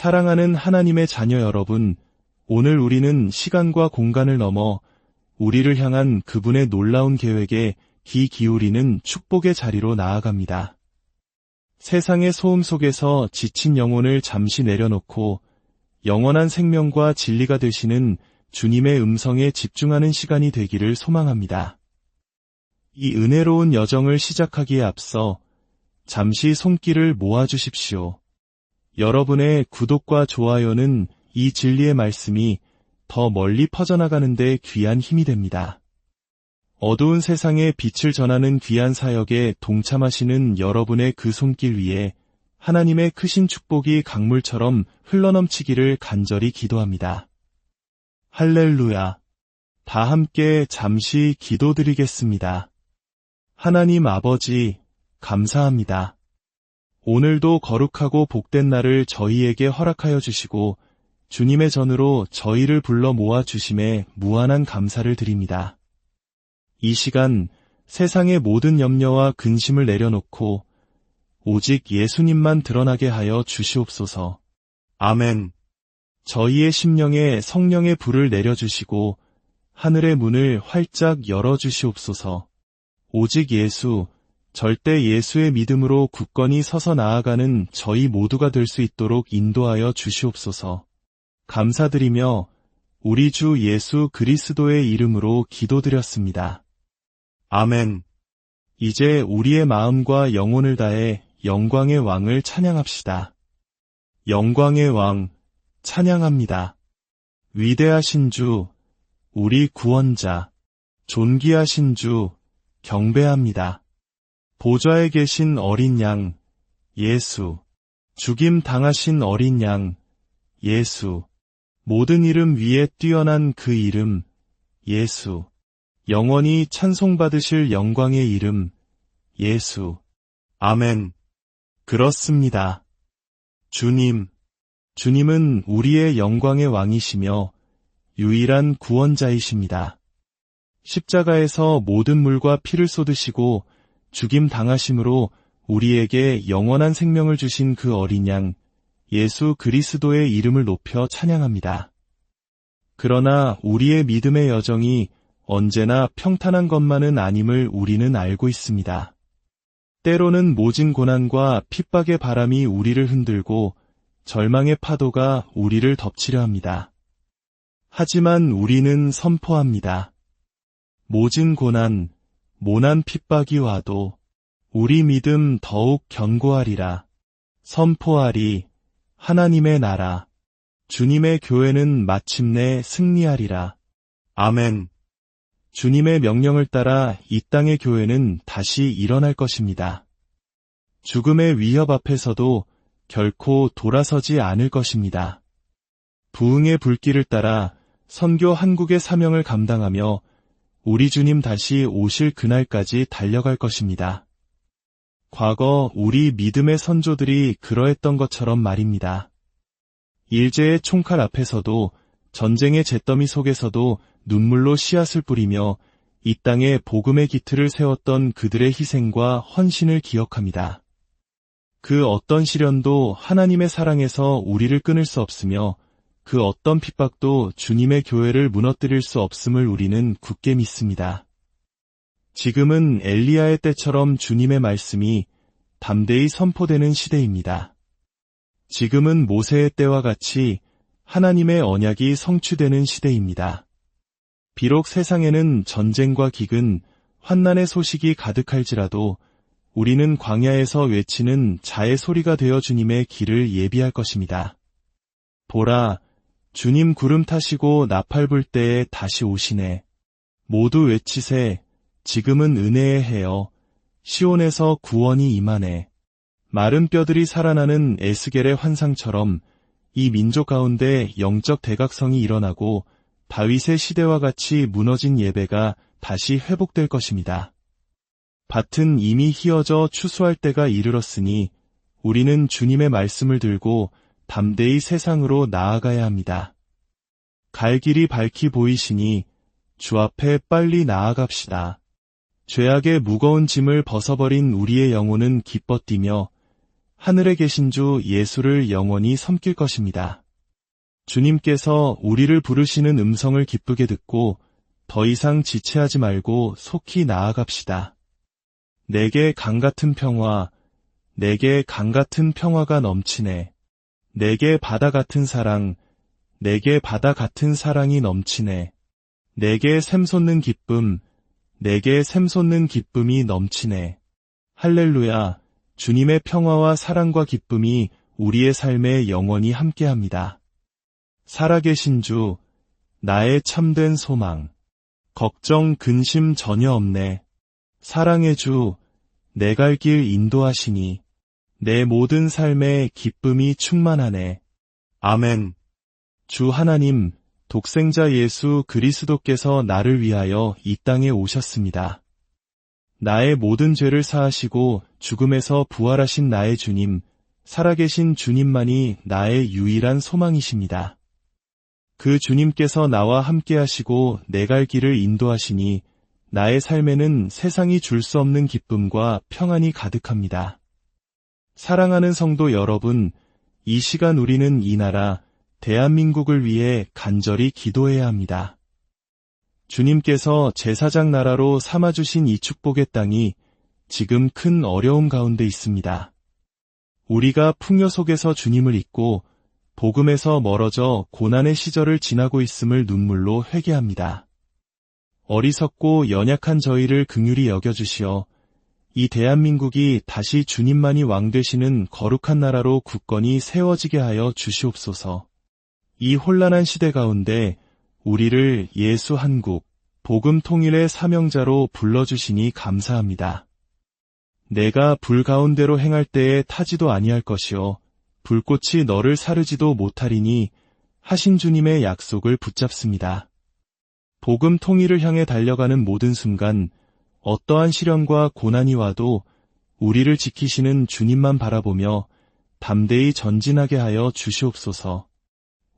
사랑하는 하나님의 자녀 여러분, 오늘 우리는 시간과 공간을 넘어 우리를 향한 그분의 놀라운 계획에 귀 기울이는 축복의 자리로 나아갑니다. 세상의 소음 속에서 지친 영혼을 잠시 내려놓고 영원한 생명과 진리가 되시는 주님의 음성에 집중하는 시간이 되기를 소망합니다. 이 은혜로운 여정을 시작하기에 앞서 잠시 손길을 모아주십시오. 여러분의 구독과 좋아요는 이 진리의 말씀이 더 멀리 퍼져나가는 데 귀한 힘이 됩니다. 어두운 세상에 빛을 전하는 귀한 사역에 동참하시는 여러분의 그 손길 위에 하나님의 크신 축복이 강물처럼 흘러넘치기를 간절히 기도합니다. 할렐루야. 다 함께 잠시 기도드리겠습니다. 하나님 아버지, 감사합니다. 오늘도 거룩하고 복된 날을 저희에게 허락하여 주시고 주님의 전으로 저희를 불러 모아 주심에 무한한 감사를 드립니다. 이 시간 세상의 모든 염려와 근심을 내려놓고 오직 예수님만 드러나게 하여 주시옵소서. 아멘. 저희의 심령에 성령의 불을 내려주시고 하늘의 문을 활짝 열어주시옵소서. 오직 예수, 절대 예수의 믿음으로 굳건히 서서 나아가는 저희 모두가 될 수 있도록 인도하여 주시옵소서. 감사드리며 우리 주 예수 그리스도의 이름으로 기도드렸습니다. 아멘. 이제 우리의 마음과 영혼을 다해 영광의 왕을 찬양합시다. 영광의 왕, 찬양합니다. 위대하신 주, 우리 구원자, 존귀하신 주, 경배합니다. 보좌에 계신 어린 양, 예수, 죽임 당하신 어린 양, 예수, 모든 이름 위에 뛰어난 그 이름, 예수, 영원히 찬송받으실 영광의 이름, 예수. 아멘. 그렇습니다. 주님은 우리의 영광의 왕이시며 유일한 구원자이십니다. 십자가에서 모든 물과 피를 쏟으시고 죽임 당하심으로 우리에게 영원한 생명을 주신 그 어린 양, 예수 그리스도의 이름을 높여 찬양합니다. 그러나 우리의 믿음의 여정이 언제나 평탄한 것만은 아님을 우리는 알고 있습니다. 때로는 모진 고난과 핍박의 바람이 우리를 흔들고 절망의 파도가 우리를 덮치려 합니다. 하지만 우리는 선포합니다. 모진 고난, 모난 핍박이 와도 우리 믿음 더욱 견고하리라. 선포하리, 하나님의 나라, 주님의 교회는 마침내 승리하리라. 아멘. 주님의 명령을 따라 이 땅의 교회는 다시 일어날 것입니다. 죽음의 위협 앞에서도 결코 돌아서지 않을 것입니다. 부흥의 불길을 따라 선교 한국의 사명을 감당하며 우리 주님 다시 오실 그날까지 달려갈 것입니다. 과거 우리 믿음의 선조들이 그러했던 것처럼 말입니다. 일제의 총칼 앞에서도 전쟁의 잿더미 속에서도 눈물로 씨앗을 뿌리며 이 땅에 복음의 기틀을 세웠던 그들의 희생과 헌신을 기억합니다. 그 어떤 시련도 하나님의 사랑에서 우리를 끊을 수 없으며 그 어떤 핍박도 주님의 교회를 무너뜨릴 수 없음을 우리는 굳게 믿습니다. 지금은 엘리야의 때처럼 주님의 말씀이 담대히 선포되는 시대입니다. 지금은 모세의 때와 같이 하나님의 언약이 성취되는 시대입니다. 비록 세상에는 전쟁과 기근, 환난의 소식이 가득할지라도 우리는 광야에서 외치는 자의 소리가 되어 주님의 길을 예비할 것입니다. 보라, 주님 구름 타시고 나팔 불 때에 다시 오시네. 모두 외치세, 지금은 은혜의 해여, 시온에서 구원이 임하네. 마른 뼈들이 살아나는 에스겔의 환상처럼 이 민족 가운데 영적 대각성이 일어나고 다윗의 시대와 같이 무너진 예배가 다시 회복될 것입니다. 밭은 이미 희어져 추수할 때가 이르렀으니 우리는 주님의 말씀을 들고 담대히 세상으로 나아가야 합니다. 갈 길이 밝히 보이시니 주 앞에 빨리 나아갑시다. 죄악의 무거운 짐을 벗어버린 우리의 영혼은 기뻐 뛰며 하늘에 계신 주 예수를 영원히 섬길 것입니다. 주님께서 우리를 부르시는 음성을 기쁘게 듣고 더 이상 지체하지 말고 속히 나아갑시다. 내게 강같은 평화, 내게 강같은 평화가 넘치네. 내게 바다 같은 사랑, 내게 바다 같은 사랑이 넘치네. 내게 샘솟는 기쁨, 내게 샘솟는 기쁨이 넘치네. 할렐루야, 주님의 평화와 사랑과 기쁨이 우리의 삶에 영원히 함께합니다. 살아계신 주, 나의 참된 소망. 걱정, 근심 전혀 없네. 사랑의 주, 내 갈 길 인도하시니 내 모든 삶에 기쁨이 충만하네. 아멘. 주 하나님, 독생자 예수 그리스도께서 나를 위하여 이 땅에 오셨습니다. 나의 모든 죄를 사하시고 죽음에서 부활하신 나의 주님, 살아계신 주님만이 나의 유일한 소망이십니다. 그 주님께서 나와 함께 하시고 내 갈 길을 인도하시니 나의 삶에는 세상이 줄 수 없는 기쁨과 평안이 가득합니다. 사랑하는 성도 여러분, 이 시간 우리는 이 나라, 대한민국을 위해 간절히 기도해야 합니다. 주님께서 제사장 나라로 삼아주신 이 축복의 땅이 지금 큰 어려움 가운데 있습니다. 우리가 풍요 속에서 주님을 잊고 복음에서 멀어져 고난의 시절을 지나고 있음을 눈물로 회개합니다. 어리석고 연약한 저희를 긍휼히 여겨주시어 이 대한민국이 다시 주님만이 왕 되시는 거룩한 나라로 굳건히 세워지게 하여 주시옵소서. 이 혼란한 시대 가운데 우리를 예수 한국, 복음 통일의 사명자로 불러주시니 감사합니다. 내가 불 가운데로 행할 때에 타지도 아니할 것이요 불꽃이 너를 사르지도 못하리니 하신 주님의 약속을 붙잡습니다. 복음 통일을 향해 달려가는 모든 순간 어떠한 시련과 고난이 와도 우리를 지키시는 주님만 바라보며 담대히 전진하게 하여 주시옵소서.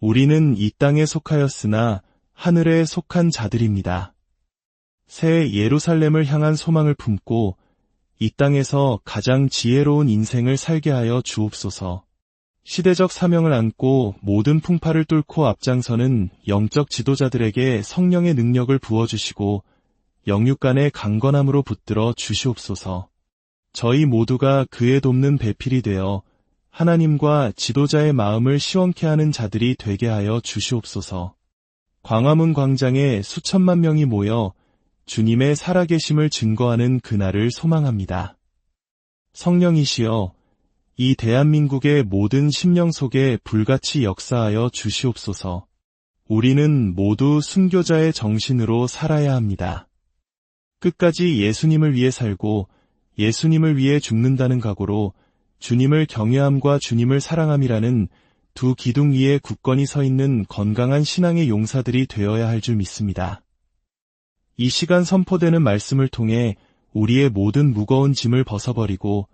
우리는 이 땅에 속하였으나 하늘에 속한 자들입니다. 새 예루살렘을 향한 소망을 품고 이 땅에서 가장 지혜로운 인생을 살게 하여 주옵소서. 시대적 사명을 안고 모든 풍파를 뚫고 앞장서는 영적 지도자들에게 성령의 능력을 부어주시고 영육간의 강건함으로 붙들어 주시옵소서. 저희 모두가 그의 돕는 배필이 되어 하나님과 지도자의 마음을 시원케 하는 자들이 되게 하여 주시옵소서. 광화문 광장에 수천만 명이 모여 주님의 살아계심을 증거하는 그날을 소망합니다. 성령이시여, 이 대한민국의 모든 심령 속에 불같이 역사하여 주시옵소서. 우리는 모두 순교자의 정신으로 살아야 합니다. 끝까지 예수님을 위해 살고 예수님을 위해 죽는다는 각오로 주님을 경외함과 주님을 사랑함이라는 두 기둥 위에 굳건히 서 있는 건강한 신앙의 용사들이 되어야 할 줄 믿습니다. 이 시간 선포되는 말씀을 통해 우리의 모든 무거운 짐을 벗어버리고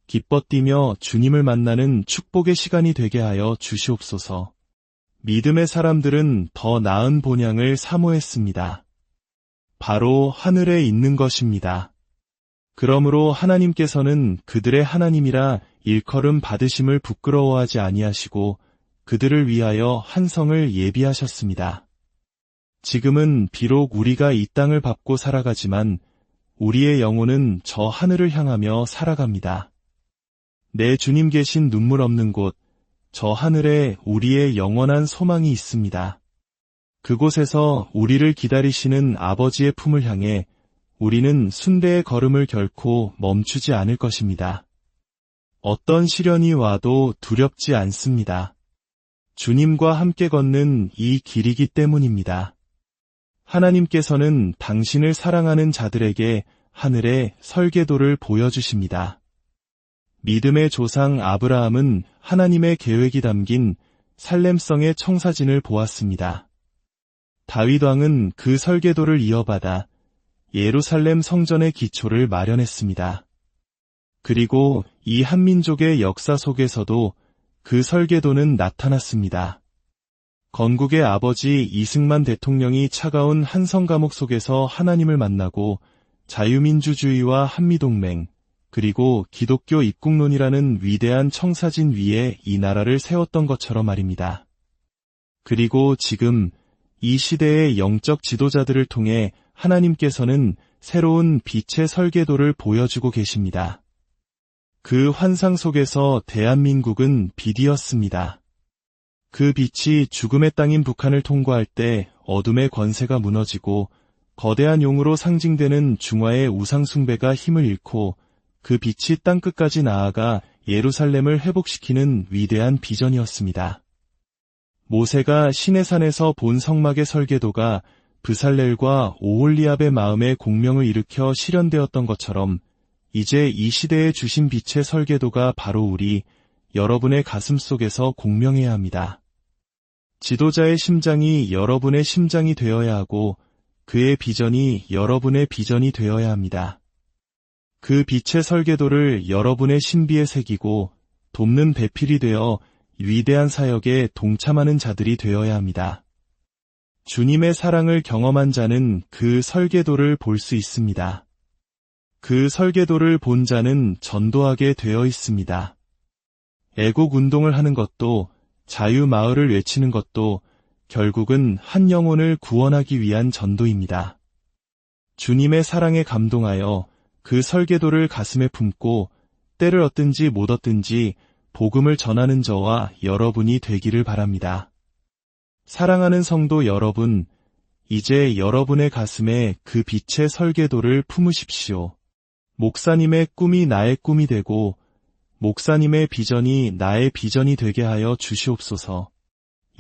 기뻐 뛰며 주님을 만나는 축복의 시간이 되게 하여 주시옵소서. 믿음의 사람들은 더 나은 본향을 사모했습니다. 바로 하늘에 있는 것입니다. 그러므로 하나님께서는 그들의 하나님이라 일컬음 받으심을 부끄러워하지 아니하시고 그들을 위하여 한 성을 예비하셨습니다. 지금은 비록 우리가 이 땅을 밟고 살아가지만 우리의 영혼은 저 하늘을 향하며 살아갑니다. 내 주님 계신 눈물 없는 곳, 저 하늘에 우리의 영원한 소망이 있습니다. 그곳에서 우리를 기다리시는 아버지의 품을 향해 우리는 순대의 걸음을 결코 멈추지 않을 것입니다. 어떤 시련이 와도 두렵지 않습니다. 주님과 함께 걷는 이 길이기 때문입니다. 하나님께서는 당신을 사랑하는 자들에게 하늘의 설계도를 보여주십니다. 믿음의 조상 아브라함은 하나님의 계획이 담긴 살렘성의 청사진을 보았습니다. 다윗 왕은 그 설계도를 이어받아 예루살렘 성전의 기초를 마련했습니다. 그리고 이 한민족의 역사 속에서도 그 설계도는 나타났습니다. 건국의 아버지 이승만 대통령이 차가운 한성 감옥 속에서 하나님을 만나고 자유민주주의와 한미동맹, 그리고 기독교 입국론이라는 위대한 청사진 위에 이 나라를 세웠던 것처럼 말입니다. 그리고 지금 이 시대의 영적 지도자들을 통해 하나님께서는 새로운 빛의 설계도를 보여주고 계십니다. 그 환상 속에서 대한민국은 빛이었습니다. 그 빛이 죽음의 땅인 북한을 통과할 때 어둠의 권세가 무너지고 거대한 용으로 상징되는 중화의 우상숭배가 힘을 잃고 그 빛이 땅끝까지 나아가 예루살렘을 회복시키는 위대한 비전이었습니다. 모세가 시내산에서 본 성막의 설계도가 브살렐과 오홀리압의 마음에 공명을 일으켜 실현되었던 것처럼 이제 이 시대에 주신 빛의 설계도가 바로 우리, 여러분의 가슴 속에서 공명해야 합니다. 지도자의 심장이 여러분의 심장이 되어야 하고 그의 비전이 여러분의 비전이 되어야 합니다. 그 빛의 설계도를 여러분의 신비에 새기고 돕는 배필이 되어 위대한 사역에 동참하는 자들이 되어야 합니다. 주님의 사랑을 경험한 자는 그 설계도를 볼 수 있습니다. 그 설계도를 본 자는 전도하게 되어 있습니다. 애국 운동을 하는 것도 자유마을을 외치는 것도 결국은 한 영혼을 구원하기 위한 전도입니다. 주님의 사랑에 감동하여 그 설계도를 가슴에 품고 때를 얻든지 못 얻든지 복음을 전하는 저와 여러분이 되기를 바랍니다. 사랑하는 성도 여러분, 이제 여러분의 가슴에 그 빛의 설계도를 품으십시오. 목사님의 꿈이 나의 꿈이 되고 목사님의 비전이 나의 비전이 되게 하여 주시옵소서.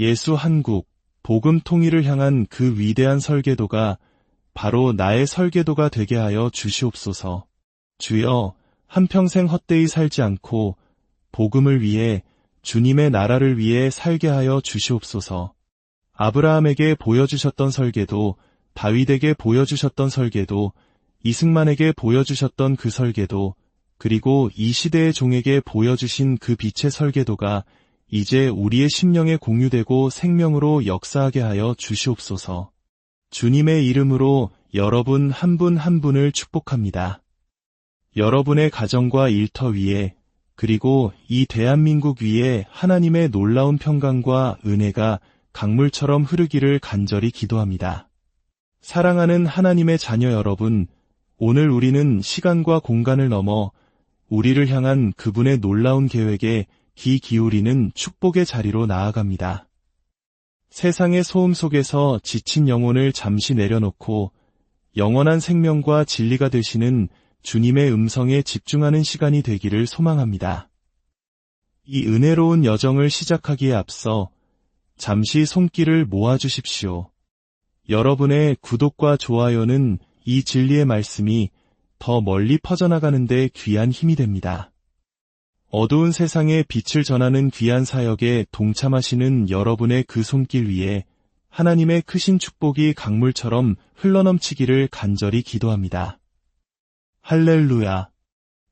예수 한국, 복음 통일을 향한 그 위대한 설계도가 바로 나의 설계도가 되게 하여 주시옵소서. 주여, 한평생 헛되이 살지 않고 복음을 위해 주님의 나라를 위해 살게 하여 주시옵소서. 아브라함에게 보여주셨던 설계도, 다윗에게 보여주셨던 설계도, 이승만에게 보여주셨던 그 설계도, 그리고 이 시대의 종에게 보여주신 그 빛의 설계도가 이제 우리의 심령에 공유되고 생명으로 역사하게 하여 주시옵소서. 주님의 이름으로 여러분 한 분 한 분을 축복합니다. 여러분의 가정과 일터 위에 그리고 이 대한민국 위에 하나님의 놀라운 평강과 은혜가 강물처럼 흐르기를 간절히 기도합니다. 사랑하는 하나님의 자녀 여러분, 오늘 우리는 시간과 공간을 넘어 우리를 향한 그분의 놀라운 계획에 귀 기울이는 축복의 자리로 나아갑니다. 세상의 소음 속에서 지친 영혼을 잠시 내려놓고 영원한 생명과 진리가 되시는 주님의 음성에 집중하는 시간이 되기를 소망합니다. 이 은혜로운 여정을 시작하기에 앞서 잠시 손길을 모아주십시오. 여러분의 구독과 좋아요는 이 진리의 말씀이 더 멀리 퍼져나가는 데 귀한 힘이 됩니다. 어두운 세상에 빛을 전하는 귀한 사역에 동참하시는 여러분의 그 손길 위에 하나님의 크신 축복이 강물처럼 흘러넘치기를 간절히 기도합니다. 할렐루야.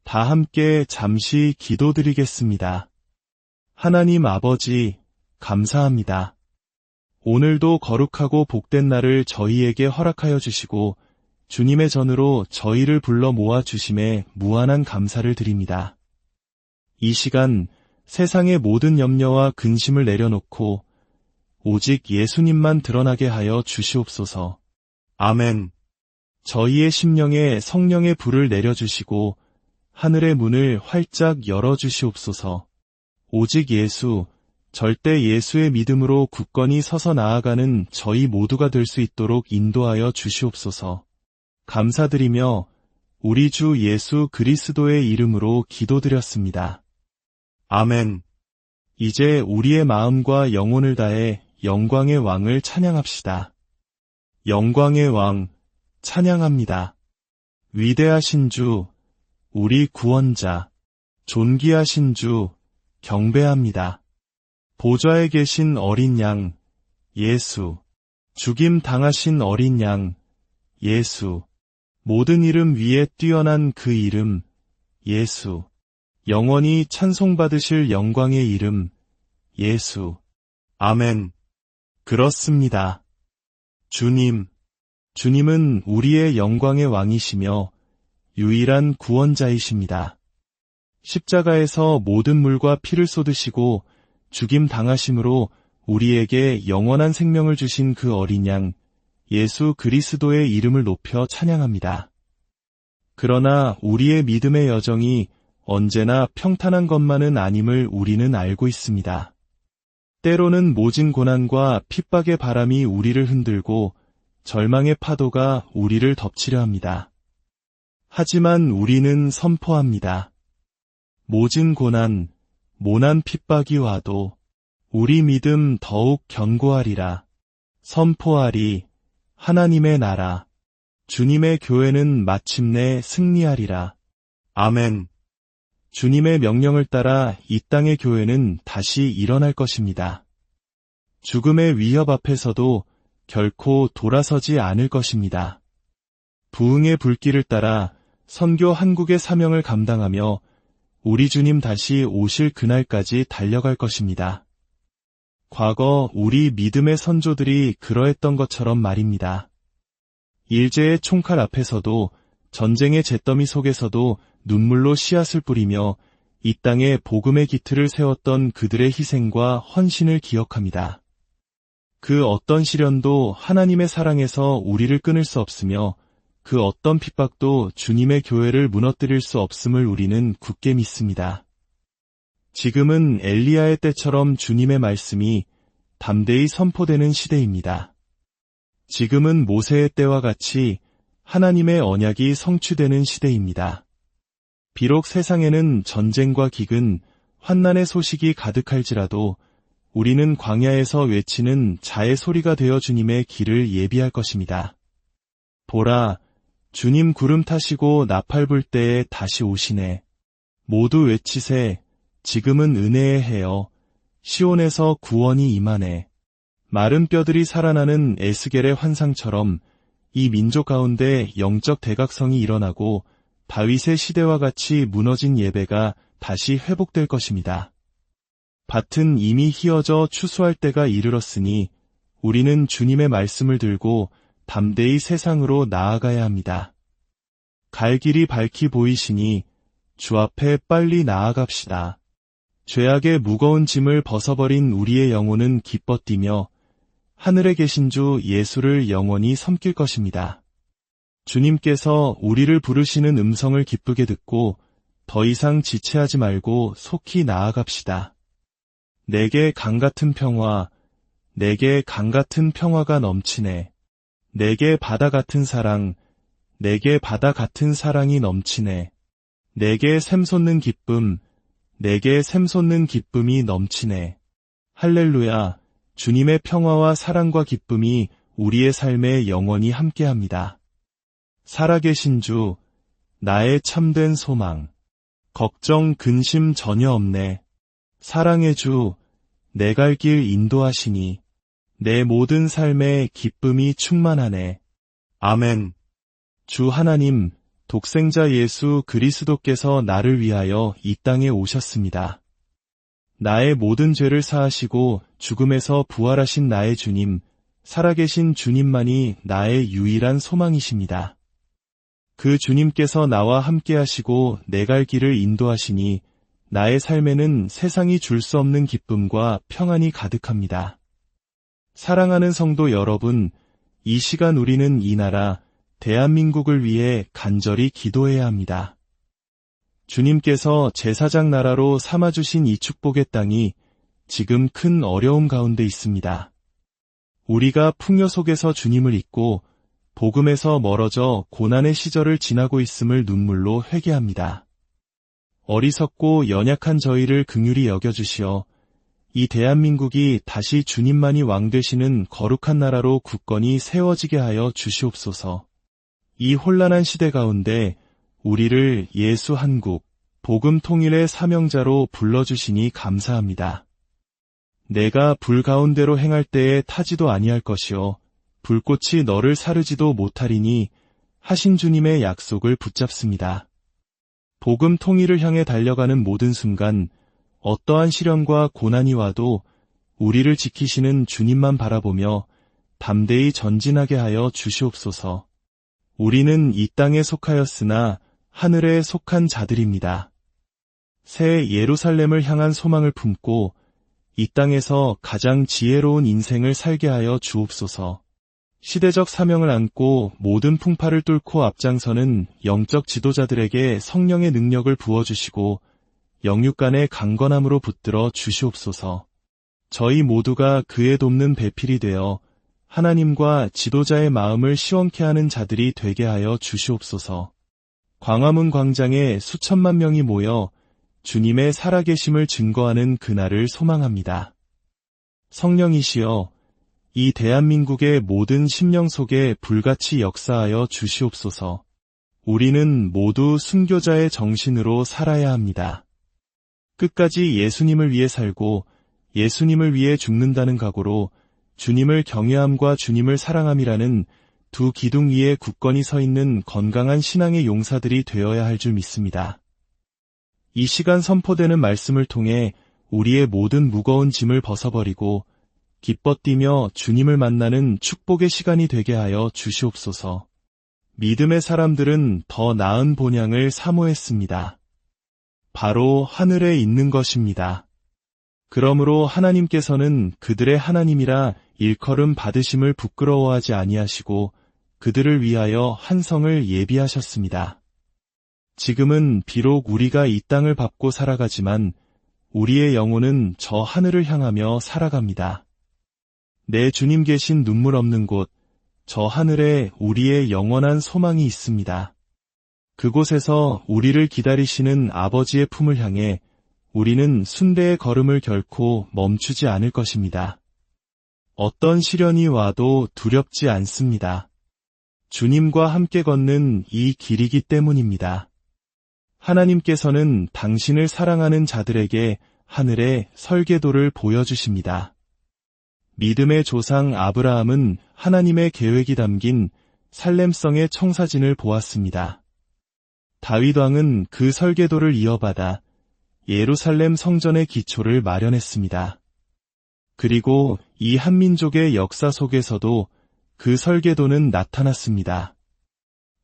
다 함께 잠시 기도드리겠습니다. 하나님 아버지, 감사합니다. 오늘도 거룩하고 복된 날을 저희에게 허락하여 주시고 주님의 전으로 저희를 불러 모아 주심에 무한한 감사를 드립니다. 이 시간 세상의 모든 염려와 근심을 내려놓고 오직 예수님만 드러나게 하여 주시옵소서. 아멘. 저희의 심령에 성령의 불을 내려주시고 하늘의 문을 활짝 열어주시옵소서. 오직 예수, 절대 예수의 믿음으로 굳건히 서서 나아가는 저희 모두가 될 수 있도록 인도하여 주시옵소서. 감사드리며 우리 주 예수 그리스도의 이름으로 기도드렸습니다. 아멘. 이제 우리의 마음과 영혼을 다해 영광의 왕을 찬양합시다. 영광의 왕, 찬양합니다. 위대하신 주, 우리 구원자, 존귀하신 주, 경배합니다. 보좌에 계신 어린 양, 예수, 죽임 당하신 어린 양, 예수, 모든 이름 위에 뛰어난 그 이름, 예수, 영원히 찬송받으실 영광의 이름, 예수. 아멘. 그렇습니다. 주님은 우리의 영광의 왕이시며 유일한 구원자이십니다. 십자가에서 모든 물과 피를 쏟으시고 죽임 당하심으로 우리에게 영원한 생명을 주신 그 어린 양, 예수 그리스도의 이름을 높여 찬양합니다. 그러나 우리의 믿음의 여정이 언제나 평탄한 것만은 아님을 우리는 알고 있습니다. 때로는 모진 고난과 핍박의 바람이 우리를 흔들고 절망의 파도가 우리를 덮치려 합니다. 하지만 우리는 선포합니다. 모진 고난, 모난 핍박이 와도 우리 믿음 더욱 견고하리라. 선포하리, 하나님의 나라, 주님의 교회는 마침내 승리하리라. 아멘. 주님의 명령을 따라 이 땅의 교회는 다시 일어날 것입니다. 죽음의 위협 앞에서도 결코 돌아서지 않을 것입니다. 부흥의 불길을 따라 선교 한국의 사명을 감당하며 우리 주님 다시 오실 그날까지 달려갈 것입니다. 과거 우리 믿음의 선조들이 그러했던 것처럼 말입니다. 일제의 총칼 앞에서도 전쟁의 잿더미 속에서도 눈물로 씨앗을 뿌리며 이 땅에 복음의 기틀을 세웠던 그들의 희생과 헌신을 기억합니다. 그 어떤 시련도 하나님의 사랑에서 우리를 끊을 수 없으며 그 어떤 핍박도 주님의 교회를 무너뜨릴 수 없음을 우리는 굳게 믿습니다. 지금은 엘리야의 때처럼 주님의 말씀이 담대히 선포되는 시대입니다. 지금은 모세의 때와 같이 하나님의 언약이 성취되는 시대입니다. 비록 세상에는 전쟁과 기근, 환난의 소식이 가득할지라도 우리는 광야에서 외치는 자의 소리가 되어 주님의 길을 예비할 것입니다. 보라, 주님 구름 타시고 나팔 불 때에 다시 오시네. 모두 외치세, 지금은 은혜의 해여, 시온에서 구원이 임하네. 마른 뼈들이 살아나는 에스겔의 환상처럼 이 민족 가운데 영적 대각성이 일어나고 다윗의 시대와 같이 무너진 예배가 다시 회복될 것입니다. 밭은 이미 희어져 추수할 때가 이르렀으니 우리는 주님의 말씀을 들고 담대히 세상으로 나아가야 합니다. 갈 길이 밝히 보이시니 주 앞에 빨리 나아갑시다. 죄악의 무거운 짐을 벗어버린 우리의 영혼은 기뻐 뛰며 하늘에 계신 주 예수를 영원히 섬길 것입니다. 주님께서 우리를 부르시는 음성을 기쁘게 듣고 더 이상 지체하지 말고 속히 나아갑시다. 내게 강같은 평화, 내게 강같은 평화가 넘치네. 내게 바다 같은 사랑, 내게 바다 같은 사랑이 넘치네. 내게 샘솟는 기쁨, 내게 샘솟는 기쁨이 넘치네. 할렐루야, 주님의 평화와 사랑과 기쁨이 우리의 삶에 영원히 함께합니다. 살아계신 주, 나의 참된 소망. 걱정, 근심 전혀 없네. 사랑의 주, 내 갈 길 인도하시니 내 모든 삶에 기쁨이 충만하네. 아멘. 주 하나님, 독생자 예수 그리스도께서 나를 위하여 이 땅에 오셨습니다. 나의 모든 죄를 사하시고 죽음에서 부활하신 나의 주님, 살아계신 주님만이 나의 유일한 소망이십니다. 그 주님께서 나와 함께 하시고 내 갈 길을 인도하시니 나의 삶에는 세상이 줄 수 없는 기쁨과 평안이 가득합니다. 사랑하는 성도 여러분, 이 시간 우리는 이 나라, 대한민국을 위해 간절히 기도해야 합니다. 주님께서 제사장 나라로 삼아주신 이 축복의 땅이 지금 큰 어려움 가운데 있습니다. 우리가 풍요 속에서 주님을 잊고 복음에서 멀어져 고난의 시절을 지나고 있음을 눈물로 회개합니다. 어리석고 연약한 저희를 긍휼히 여겨주시어 이 대한민국이 다시 주님만이 왕 되시는 거룩한 나라로 굳건히 세워지게 하여 주시옵소서. 이 혼란한 시대 가운데 우리를 예수 한국, 복음 통일의 사명자로 불러주시니 감사합니다. 내가 불 가운데로 행할 때에 타지도 아니할 것이요 불꽃이 너를 사르지도 못하리니 하신 주님의 약속을 붙잡습니다. 복음 통일을 향해 달려가는 모든 순간 어떠한 시련과 고난이 와도 우리를 지키시는 주님만 바라보며 담대히 전진하게 하여 주시옵소서. 우리는 이 땅에 속하였으나 하늘에 속한 자들입니다. 새 예루살렘을 향한 소망을 품고 이 땅에서 가장 지혜로운 인생을 살게 하여 주옵소서. 시대적 사명을 안고 모든 풍파를 뚫고 앞장서는 영적 지도자들에게 성령의 능력을 부어주시고 영육간의 강건함으로 붙들어 주시옵소서. 저희 모두가 그의 돕는 배필이 되어 하나님과 지도자의 마음을 시원케 하는 자들이 되게 하여 주시옵소서. 광화문 광장에 수천만 명이 모여 주님의 살아계심을 증거하는 그날을 소망합니다. 성령이시여, 이 대한민국의 모든 심령 속에 불같이 역사하여 주시옵소서. 우리는 모두 순교자의 정신으로 살아야 합니다. 끝까지 예수님을 위해 살고 예수님을 위해 죽는다는 각오로 주님을 경외함과 주님을 사랑함이라는 두 기둥 위에 굳건히 서 있는 건강한 신앙의 용사들이 되어야 할 줄 믿습니다. 이 시간 선포되는 말씀을 통해 우리의 모든 무거운 짐을 벗어버리고 기뻐 뛰며 주님을 만나는 축복의 시간이 되게 하여 주시옵소서. 믿음의 사람들은 더 나은 본향을 사모했습니다. 바로 하늘에 있는 것입니다. 그러므로 하나님께서는 그들의 하나님이라 일컬음 받으심을 부끄러워하지 아니하시고 그들을 위하여 한 성을 예비하셨습니다. 지금은 비록 우리가 이 땅을 밟고 살아가지만 우리의 영혼은 저 하늘을 향하며 살아갑니다. 내 주님 계신 눈물 없는 곳, 저 하늘에 우리의 영원한 소망이 있습니다. 그곳에서 우리를 기다리시는 아버지의 품을 향해 우리는 순대의 걸음을 결코 멈추지 않을 것입니다. 어떤 시련이 와도 두렵지 않습니다. 주님과 함께 걷는 이 길이기 때문입니다. 하나님께서는 당신을 사랑하는 자들에게 하늘의 설계도를 보여주십니다. 믿음의 조상 아브라함은 하나님의 계획이 담긴 살렘성의 청사진을 보았습니다. 다윗 왕은 그 설계도를 이어받아 예루살렘 성전의 기초를 마련했습니다. 그리고 이 한민족의 역사 속에서도 그 설계도는 나타났습니다.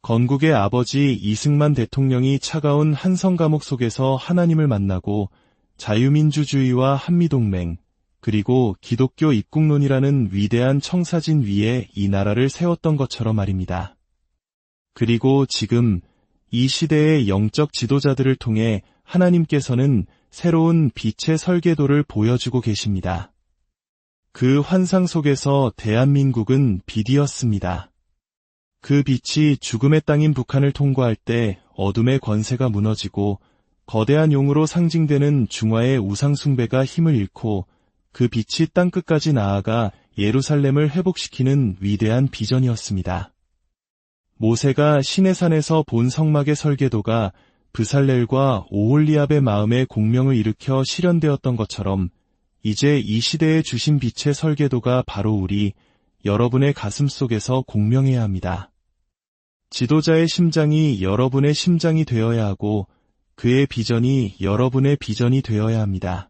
건국의 아버지 이승만 대통령이 차가운 한성 감옥 속에서 하나님을 만나고 자유민주주의와 한미동맹, 그리고 기독교 입국론이라는 위대한 청사진 위에 이 나라를 세웠던 것처럼 말입니다. 그리고 지금 이 시대의 영적 지도자들을 통해 하나님께서는 새로운 빛의 설계도를 보여주고 계십니다. 그 환상 속에서 대한민국은 빛이었습니다. 그 빛이 죽음의 땅인 북한을 통과할 때 어둠의 권세가 무너지고 거대한 용으로 상징되는 중화의 우상숭배가 힘을 잃고 그 빛이 땅끝까지 나아가 예루살렘을 회복시키는 위대한 비전이었습니다. 모세가 시내산에서 본 성막의 설계도가 브살렐과 오홀리압의 마음에 공명을 일으켜 실현되었던 것처럼 이제 이 시대에 주신 빛의 설계도가 바로 우리, 여러분의 가슴 속에서 공명해야 합니다. 지도자의 심장이 여러분의 심장이 되어야 하고 그의 비전이 여러분의 비전이 되어야 합니다.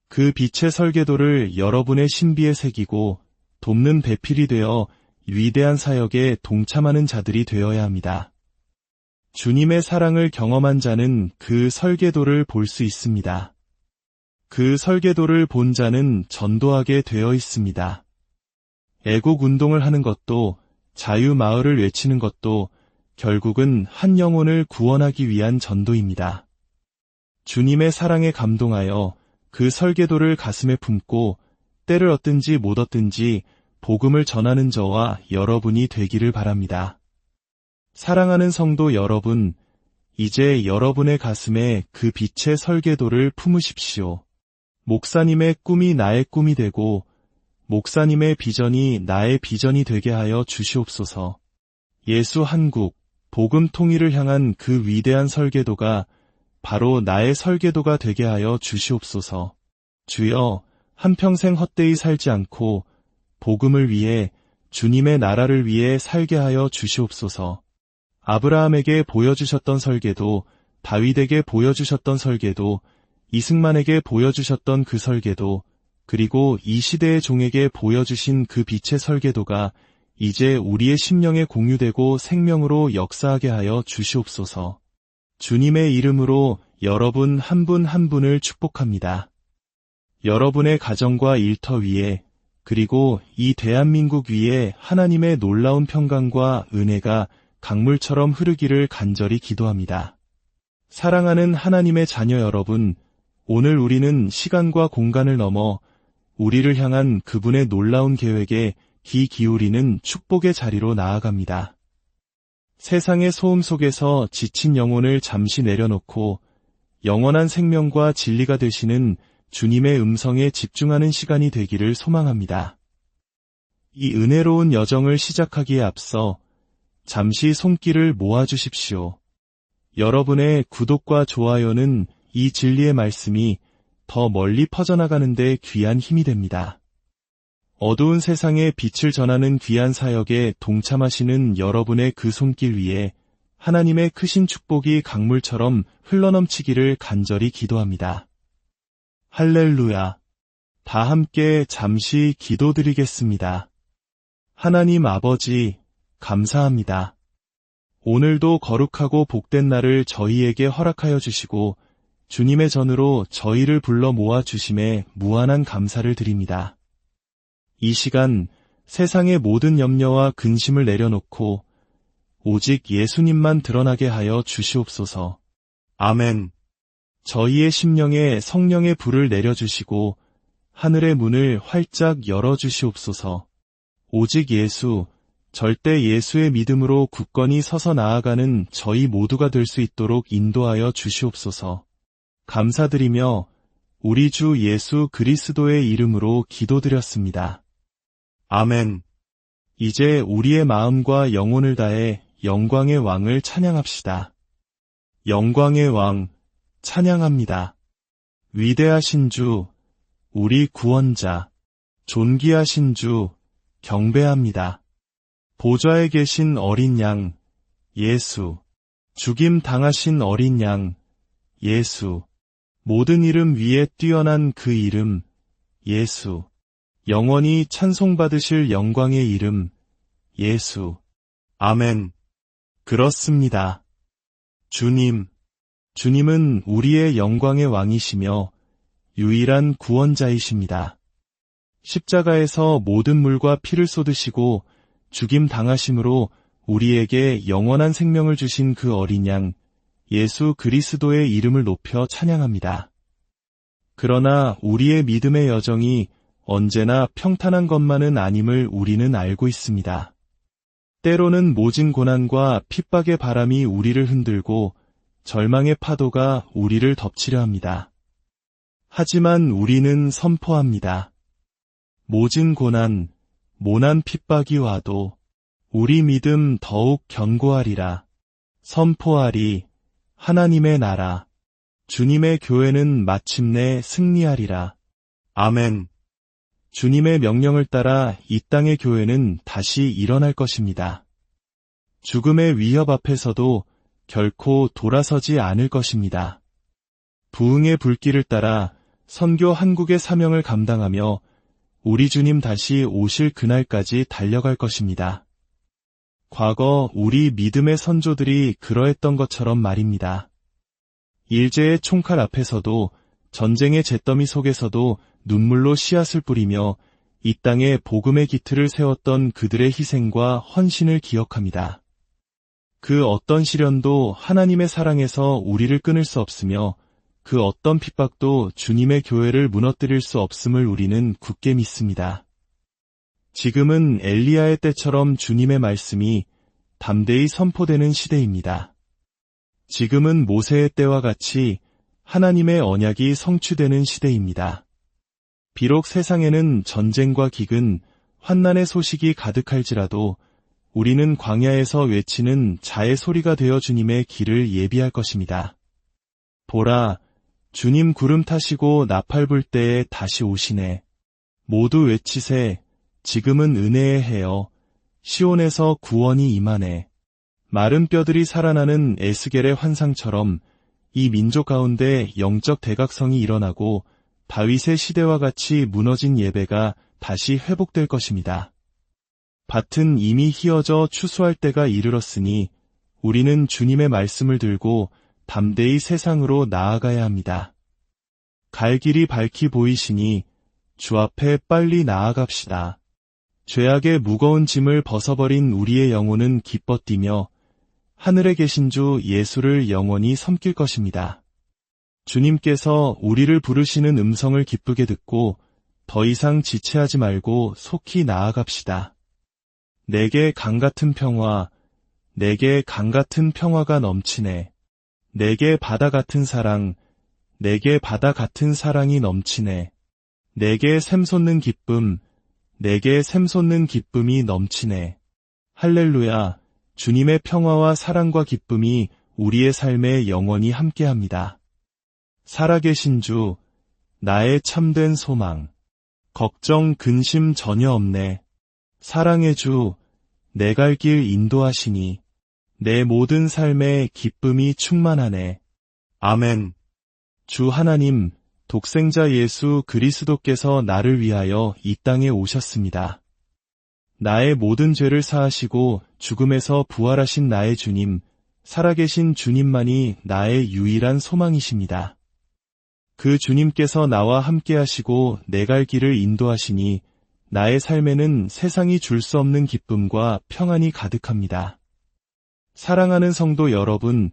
그 빛의 설계도를 여러분의 신비에 새기고 돕는 배필이 되어 위대한 사역에 동참하는 자들이 되어야 합니다. 주님의 사랑을 경험한 자는 그 설계도를 볼 수 있습니다. 그 설계도를 본 자는 전도하게 되어 있습니다. 애국 운동을 하는 것도 자유마을을 외치는 것도 결국은 한 영혼을 구원하기 위한 전도입니다. 주님의 사랑에 감동하여 그 설계도를 가슴에 품고 때를 얻든지 못 얻든지 복음을 전하는 저와 여러분이 되기를 바랍니다. 사랑하는 성도 여러분, 이제 여러분의 가슴에 그 빛의 설계도를 품으십시오. 목사님의 꿈이 나의 꿈이 되고 목사님의 비전이 나의 비전이 되게 하여 주시옵소서. 예수 한국, 복음 통일을 향한 그 위대한 설계도가 바로 나의 설계도가 되게 하여 주시옵소서. 주여, 한평생 헛되이 살지 않고 복음을 위해 주님의 나라를 위해 살게 하여 주시옵소서. 아브라함에게 보여주셨던 설계도, 다윗에게 보여주셨던 설계도, 이승만에게 보여주셨던 그 설계도, 그리고 이 시대의 종에게 보여주신 그 빛의 설계도가 이제 우리의 심령에 공유되고 생명으로 역사하게 하여 주시옵소서. 주님의 이름으로 여러분 한 분 한 분을 축복합니다. 여러분의 가정과 일터 위에 그리고 이 대한민국 위에 하나님의 놀라운 평강과 은혜가 강물처럼 흐르기를 간절히 기도합니다. 사랑하는 하나님의 자녀 여러분, 오늘 우리는 시간과 공간을 넘어 우리를 향한 그분의 놀라운 계획에 귀 기울이는 축복의 자리로 나아갑니다. 세상의 소음 속에서 지친 영혼을 잠시 내려놓고 영원한 생명과 진리가 되시는 주님의 음성에 집중하는 시간이 되기를 소망합니다. 이 은혜로운 여정을 시작하기에 앞서 잠시 손길을 모아주십시오. 여러분의 구독과 좋아요는 이 진리의 말씀이 더 멀리 퍼져나가는 데 귀한 힘이 됩니다. 어두운 세상에 빛을 전하는 귀한 사역에 동참하시는 여러분의 그 손길 위에 하나님의 크신 축복이 강물처럼 흘러넘치기를 간절히 기도합니다. 할렐루야. 다 함께 잠시 기도드리겠습니다. 하나님 아버지, 감사합니다. 오늘도 거룩하고 복된 날을 저희에게 허락하여 주시고 주님의 전으로 저희를 불러 모아 주심에 무한한 감사를 드립니다. 이 시간 세상의 모든 염려와 근심을 내려놓고 오직 예수님만 드러나게 하여 주시옵소서. 아멘. 저희의 심령에 성령의 불을 내려주시고 하늘의 문을 활짝 열어주시옵소서. 오직 예수, 절대 예수의 믿음으로 굳건히 서서 나아가는 저희 모두가 될 수 있도록 인도하여 주시옵소서. 감사드리며 우리 주 예수 그리스도의 이름으로 기도드렸습니다. 아멘. 이제 우리의 마음과 영혼을 다해 영광의 왕을 찬양합시다. 영광의 왕, 찬양합니다. 위대하신 주, 우리 구원자, 존귀하신 주, 경배합니다. 보좌에 계신 어린 양, 예수, 죽임 당하신 어린 양, 예수, 모든 이름 위에 뛰어난 그 이름, 예수, 영원히 찬송받으실 영광의 이름, 예수. 아멘. 그렇습니다. 주님은 우리의 영광의 왕이시며 유일한 구원자이십니다. 십자가에서 모든 물과 피를 쏟으시고 죽임 당하심으로 우리에게 영원한 생명을 주신 그 어린 양, 예수 그리스도의 이름을 높여 찬양합니다. 그러나 우리의 믿음의 여정이 언제나 평탄한 것만은 아님을 우리는 알고 있습니다. 때로는 모진 고난과 핍박의 바람이 우리를 흔들고 절망의 파도가 우리를 덮치려 합니다. 하지만 우리는 선포합니다. 모진 고난, 모난 핍박이 와도 우리 믿음 더욱 견고하리라. 선포하리, 하나님의 나라, 주님의 교회는 마침내 승리하리라. 아멘. 주님의 명령을 따라 이 땅의 교회는 다시 일어날 것입니다. 죽음의 위협 앞에서도 결코 돌아서지 않을 것입니다. 부흥의 불길을 따라 선교 한국의 사명을 감당하며 우리 주님 다시 오실 그날까지 달려갈 것입니다. 과거 우리 믿음의 선조들이 그러했던 것처럼 말입니다. 일제의 총칼 앞에서도 전쟁의 잿더미 속에서도 눈물로 씨앗을 뿌리며 이 땅에 복음의 기틀을 세웠던 그들의 희생과 헌신을 기억합니다. 그 어떤 시련도 하나님의 사랑에서 우리를 끊을 수 없으며 그 어떤 핍박도 주님의 교회를 무너뜨릴 수 없음을 우리는 굳게 믿습니다. 지금은 엘리야의 때처럼 주님의 말씀이 담대히 선포되는 시대입니다. 지금은 모세의 때와 같이 하나님의 언약이 성취되는 시대입니다. 비록 세상에는 전쟁과 기근, 환난의 소식이 가득할지라도 우리는 광야에서 외치는 자의 소리가 되어 주님의 길을 예비할 것입니다. 보라, 주님 구름 타시고 나팔 불 때에 다시 오시네. 모두 외치세, 지금은 은혜의 해여, 시온에서 구원이 임하네. 마른 뼈들이 살아나는 에스겔의 환상처럼 이 민족 가운데 영적 대각성이 일어나고 다윗의 시대와 같이 무너진 예배가 다시 회복될 것입니다. 밭은 이미 희어져 추수할 때가 이르렀으니 우리는 주님의 말씀을 들고 담대히 세상으로 나아가야 합니다. 갈 길이 밝히 보이시니 주 앞에 빨리 나아갑시다. 죄악의 무거운 짐을 벗어버린 우리의 영혼은 기뻐 뛰며 하늘에 계신 주 예수를 영원히 섬길 것입니다. 주님께서 우리를 부르시는 음성을 기쁘게 듣고 더 이상 지체하지 말고 속히 나아갑시다. 내게 강같은 평화, 내게 강같은 평화가 넘치네. 내게 바다 같은 사랑, 내게 바다 같은 사랑이 넘치네. 내게 샘솟는 기쁨, 내게 샘솟는 기쁨이 넘치네. 할렐루야, 주님의 평화와 사랑과 기쁨이 우리의 삶에 영원히 함께합니다. 살아계신 주, 나의 참된 소망. 걱정, 근심 전혀 없네. 사랑의 주, 내 갈 길 인도하시니 내 모든 삶에 기쁨이 충만하네. 아멘. 주 하나님, 독생자 예수 그리스도께서 나를 위하여 이 땅에 오셨습니다. 나의 모든 죄를 사하시고 죽음에서 부활하신 나의 주님, 살아계신 주님만이 나의 유일한 소망이십니다. 그 주님께서 나와 함께 하시고 내 갈 길을 인도하시니 나의 삶에는 세상이 줄 수 없는 기쁨과 평안이 가득합니다. 사랑하는 성도 여러분,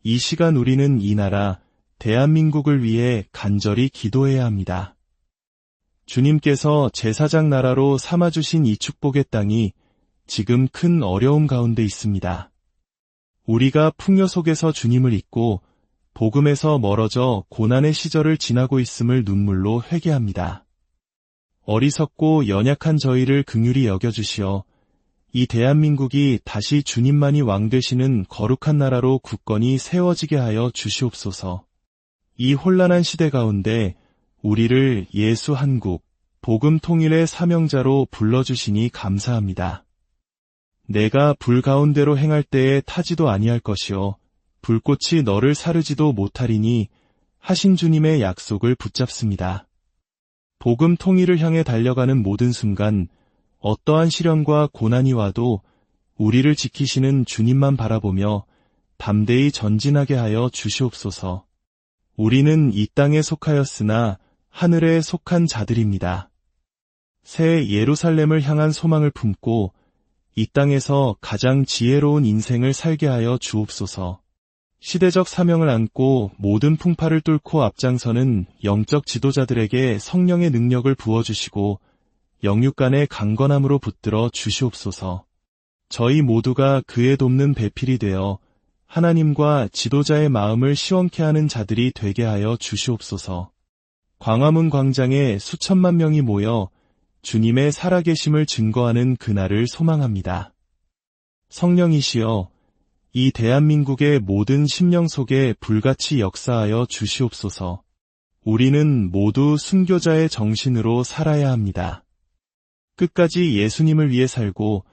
이 시간 우리는 이 나라, 대한민국을 위해 간절히 기도해야 합니다. 주님께서 제사장 나라로 삼아주신 이 축복의 땅이 지금 큰 어려움 가운데 있습니다. 우리가 풍요 속에서 주님을 잊고 복음에서 멀어져 고난의 시절을 지나고 있음을 눈물로 회개합니다. 어리석고 연약한 저희를 긍휼히 여겨주시어 이 대한민국이 다시 주님만이 왕 되시는 거룩한 나라로 굳건히 세워지게 하여 주시옵소서. 이 혼란한 시대 가운데 우리를 예수 한국, 복음 통일의 사명자로 불러주시니 감사합니다. 내가 불 가운데로 행할 때에 타지도 아니할 것이요 불꽃이 너를 사르지도 못하리니 하신 주님의 약속을 붙잡습니다. 복음 통일을 향해 달려가는 모든 순간 어떠한 시련과 고난이 와도 우리를 지키시는 주님만 바라보며 담대히 전진하게 하여 주시옵소서. 우리는 이 땅에 속하였으나 하늘에 속한 자들입니다. 새 예루살렘을 향한 소망을 품고 이 땅에서 가장 지혜로운 인생을 살게 하여 주옵소서. 시대적 사명을 안고 모든 풍파를 뚫고 앞장서는 영적 지도자들에게 성령의 능력을 부어주시고 영육간의 강건함으로 붙들어 주시옵소서. 저희 모두가 그의 돕는 배필이 되어 하나님과 지도자의 마음을 시원케 하는 자들이 되게 하여 주시옵소서. 광화문 광장에 수천만 명이 모여 주님의 살아계심을 증거하는 그날을 소망합니다. 성령이시여, 이 대한민국의 모든 심령 속에 불같이 역사하여 주시옵소서. 우리는 모두 순교자의 정신으로 살아야 합니다. 끝까지 예수님을 위해 살고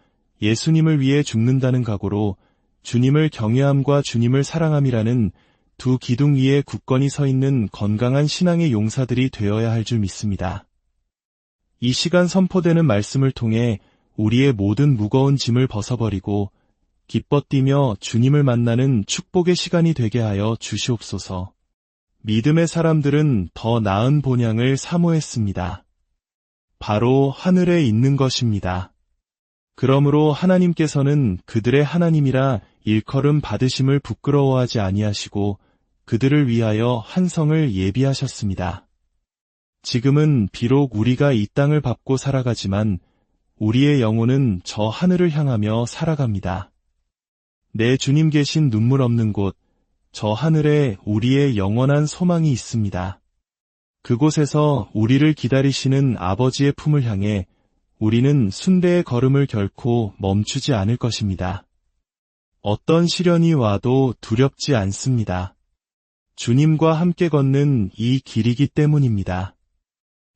예수님을 위해 죽는다는 각오로 주님을 경외함과 주님을 사랑함이라는 두 기둥 위에 굳건히 서 있는 건강한 신앙의 용사들이 되어야 할 줄 믿습니다. 이 시간 선포되는 말씀을 통해 우리의 모든 무거운 짐을 벗어버리고 기뻐 뛰며 주님을 만나는 축복의 시간이 되게 하여 주시옵소서. 믿음의 사람들은 더 나은 본향을 사모했습니다. 바로 하늘에 있는 것입니다. 그러므로 하나님께서는 그들의 하나님이라 일컬음 받으심을 부끄러워하지 아니하시고 그들을 위하여 한 성을 예비하셨습니다. 지금은 비록 우리가 이 땅을 밟고 살아가지만 우리의 영혼은 저 하늘을 향하며 살아갑니다. 내 주님 계신 눈물 없는 곳, 저 하늘에 우리의 영원한 소망이 있습니다. 그곳에서 우리를 기다리시는 아버지의 품을 향해 우리는 순대의 걸음을 결코 멈추지 않을 것입니다. 어떤 시련이 와도 두렵지 않습니다. 주님과 함께 걷는 이 길이기 때문입니다.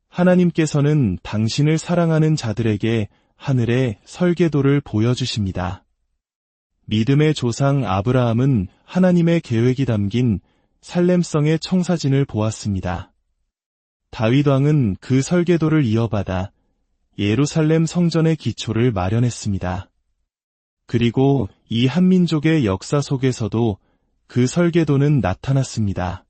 하나님께서는 당신을 사랑하는 자들에게 하늘의 설계도를 보여주십니다. 믿음의 조상 아브라함은 하나님의 계획이 담긴 살렘성의 청사진을 보았습니다. 다윗 왕은 그 설계도를 이어받아 예루살렘 성전의 기초를 마련했습니다. 그리고 이 한민족의 역사 속에서도 그 설계도는 나타났습니다.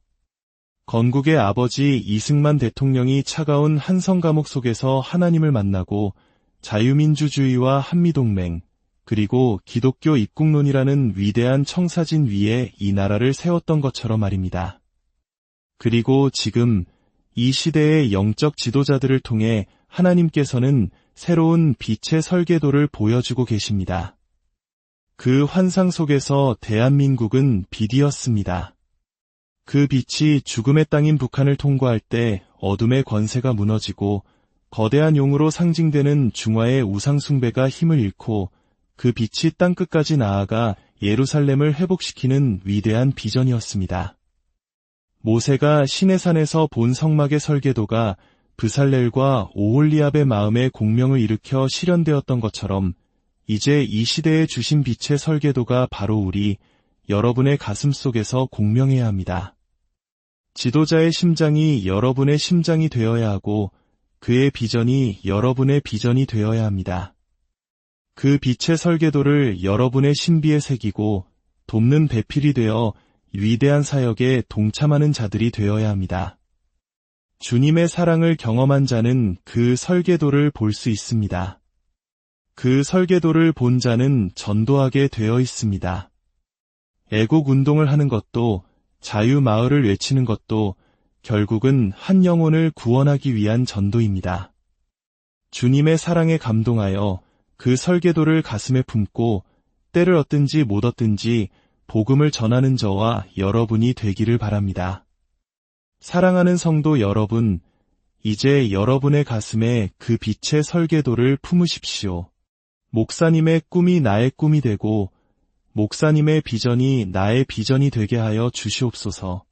건국의 아버지 이승만 대통령이 차가운 한성 감옥 속에서 하나님을 만나고 자유민주주의와 한미동맹, 그리고 기독교 입국론이라는 위대한 청사진 위에 이 나라를 세웠던 것처럼 말입니다. 그리고 지금 이 시대의 영적 지도자들을 통해 하나님께서는 새로운 빛의 설계도를 보여주고 계십니다. 그 환상 속에서 대한민국은 빛이었습니다. 그 빛이 죽음의 땅인 북한을 통과할 때 어둠의 권세가 무너지고 거대한 용으로 상징되는 중화의 우상숭배가 힘을 잃고 그 빛이 땅끝까지 나아가 예루살렘을 회복시키는 위대한 비전이었습니다. 모세가 시내산에서 본 성막의 설계도가 브살렐과 오홀리압의 마음에 공명을 일으켜 실현되었던 것처럼 이제 이 시대에 주신 빛의 설계도가 바로 우리, 여러분의 가슴 속에서 공명해야 합니다. 지도자의 심장이 여러분의 심장이 되어야 하고 그의 비전이 여러분의 비전이 되어야 합니다. 그 빛의 설계도를 여러분의 신비에 새기고 돕는 배필이 되어 위대한 사역에 동참하는 자들이 되어야 합니다. 주님의 사랑을 경험한 자는 그 설계도를 볼 수 있습니다. 그 설계도를 본 자는 전도하게 되어 있습니다. 애국 운동을 하는 것도 자유마을을 외치는 것도 결국은 한 영혼을 구원하기 위한 전도입니다. 주님의 사랑에 감동하여 그 설계도를 가슴에 품고 때를 얻든지 못 얻든지 복음을 전하는 저와 여러분이 되기를 바랍니다. 사랑하는 성도 여러분, 이제 여러분의 가슴에 그 빛의 설계도를 품으십시오. 목사님의 꿈이 나의 꿈이 되고 목사님의 비전이 나의 비전이 되게 하여 주시옵소서.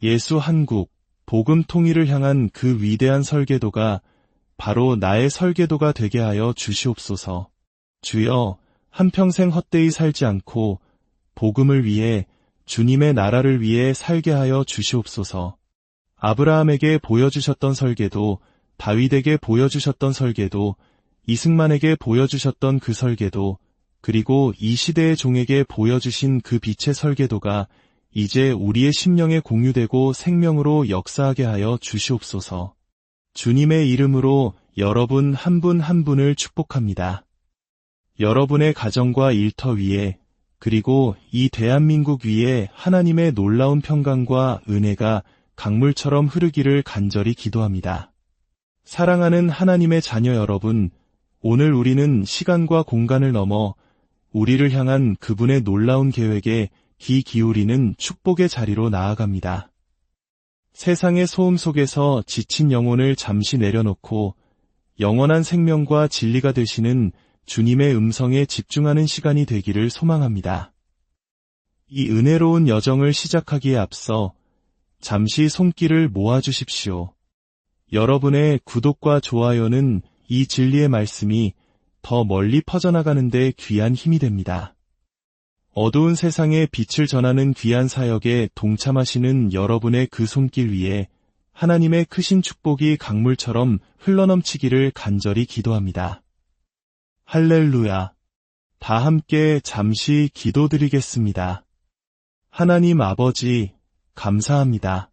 예수 한국, 복음 통일을 향한 그 위대한 설계도가 바로 나의 설계도가 되게 하여 주시옵소서. 주여, 한평생 헛되이 살지 않고 복음을 위해 주님의 나라를 위해 살게 하여 주시옵소서. 아브라함에게 보여주셨던 설계도, 다윗에게 보여주셨던 설계도, 이승만에게 보여주셨던 그 설계도, 그리고 이 시대의 종에게 보여주신 그 빛의 설계도가 이제 우리의 심령에 공유되고 생명으로 역사하게 하여 주시옵소서. 주님의 이름으로 여러분 한 분 한 분을 축복합니다. 여러분의 가정과 일터 위에 그리고 이 대한민국 위에 하나님의 놀라운 평강과 은혜가 강물처럼 흐르기를 간절히 기도합니다. 사랑하는 하나님의 자녀 여러분, 오늘 우리는 시간과 공간을 넘어 우리를 향한 그분의 놀라운 계획에 귀 기울이는 축복의 자리로 나아갑니다. 세상의 소음 속에서 지친 영혼을 잠시 내려놓고 영원한 생명과 진리가 되시는 주님의 음성에 집중하는 시간이 되기를 소망합니다. 이 은혜로운 여정을 시작하기에 앞서 잠시 손길을 모아주십시오. 여러분의 구독과 좋아요는 이 진리의 말씀이 더 멀리 퍼져나가는 데 귀한 힘이 됩니다. 어두운 세상에 빛을 전하는 귀한 사역에 동참하시는 여러분의 그 손길 위에 하나님의 크신 축복이 강물처럼 흘러넘치기를 간절히 기도합니다. 할렐루야. 다 함께 잠시 기도드리겠습니다. 하나님 아버지, 감사합니다.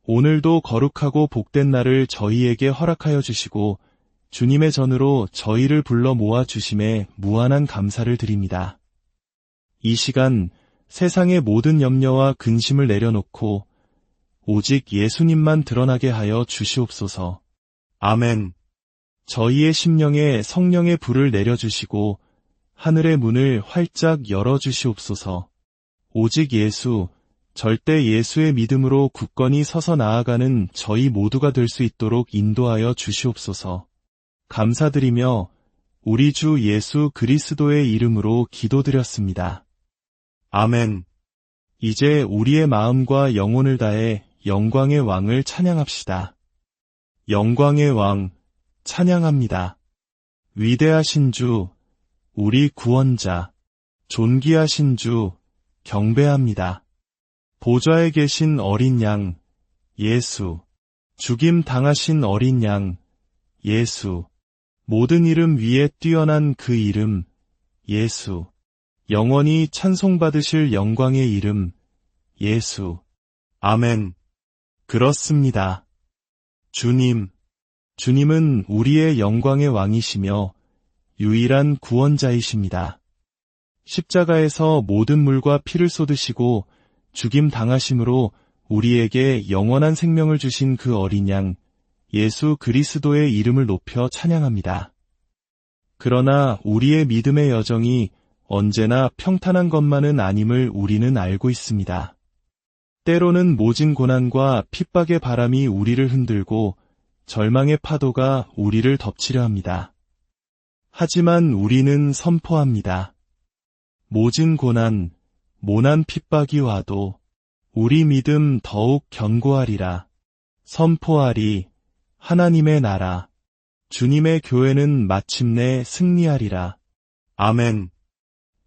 오늘도 거룩하고 복된 날을 저희에게 허락하여 주시고 주님의 전으로 저희를 불러 모아 주심에 무한한 감사를 드립니다. 이 시간 세상의 모든 염려와 근심을 내려놓고 오직 예수님만 드러나게 하여 주시옵소서. 아멘. 저희의 심령에 성령의 불을 내려주시고 하늘의 문을 활짝 열어주시옵소서. 오직 예수, 절대 예수의 믿음으로 굳건히 서서 나아가는 저희 모두가 될 수 있도록 인도하여 주시옵소서. 감사드리며 우리 주 예수 그리스도의 이름으로 기도드렸습니다. 아멘. 이제 우리의 마음과 영혼을 다해 영광의 왕을 찬양합시다. 영광의 왕, 찬양합니다. 위대하신 주, 우리 구원자, 존귀하신 주, 경배합니다. 보좌에 계신 어린 양, 예수, 죽임 당하신 어린 양, 예수, 모든 이름 위에 뛰어난 그 이름, 예수. 영원히 찬송받으실 영광의 이름, 예수. 아멘. 그렇습니다. 주님은 우리의 영광의 왕이시며 유일한 구원자이십니다. 십자가에서 모든 물과 피를 쏟으시고 죽임 당하심으로 우리에게 영원한 생명을 주신 그 어린 양, 예수 그리스도의 이름을 높여 찬양합니다. 그러나 우리의 믿음의 여정이 언제나 평탄한 것만은 아님을 우리는 알고 있습니다. 때로는 모진 고난과 핍박의 바람이 우리를 흔들고 절망의 파도가 우리를 덮치려 합니다. 하지만 우리는 선포합니다. 모진 고난, 모난 핍박이 와도 우리 믿음 더욱 견고하리라. 선포하리, 하나님의 나라, 주님의 교회는 마침내 승리하리라. 아멘.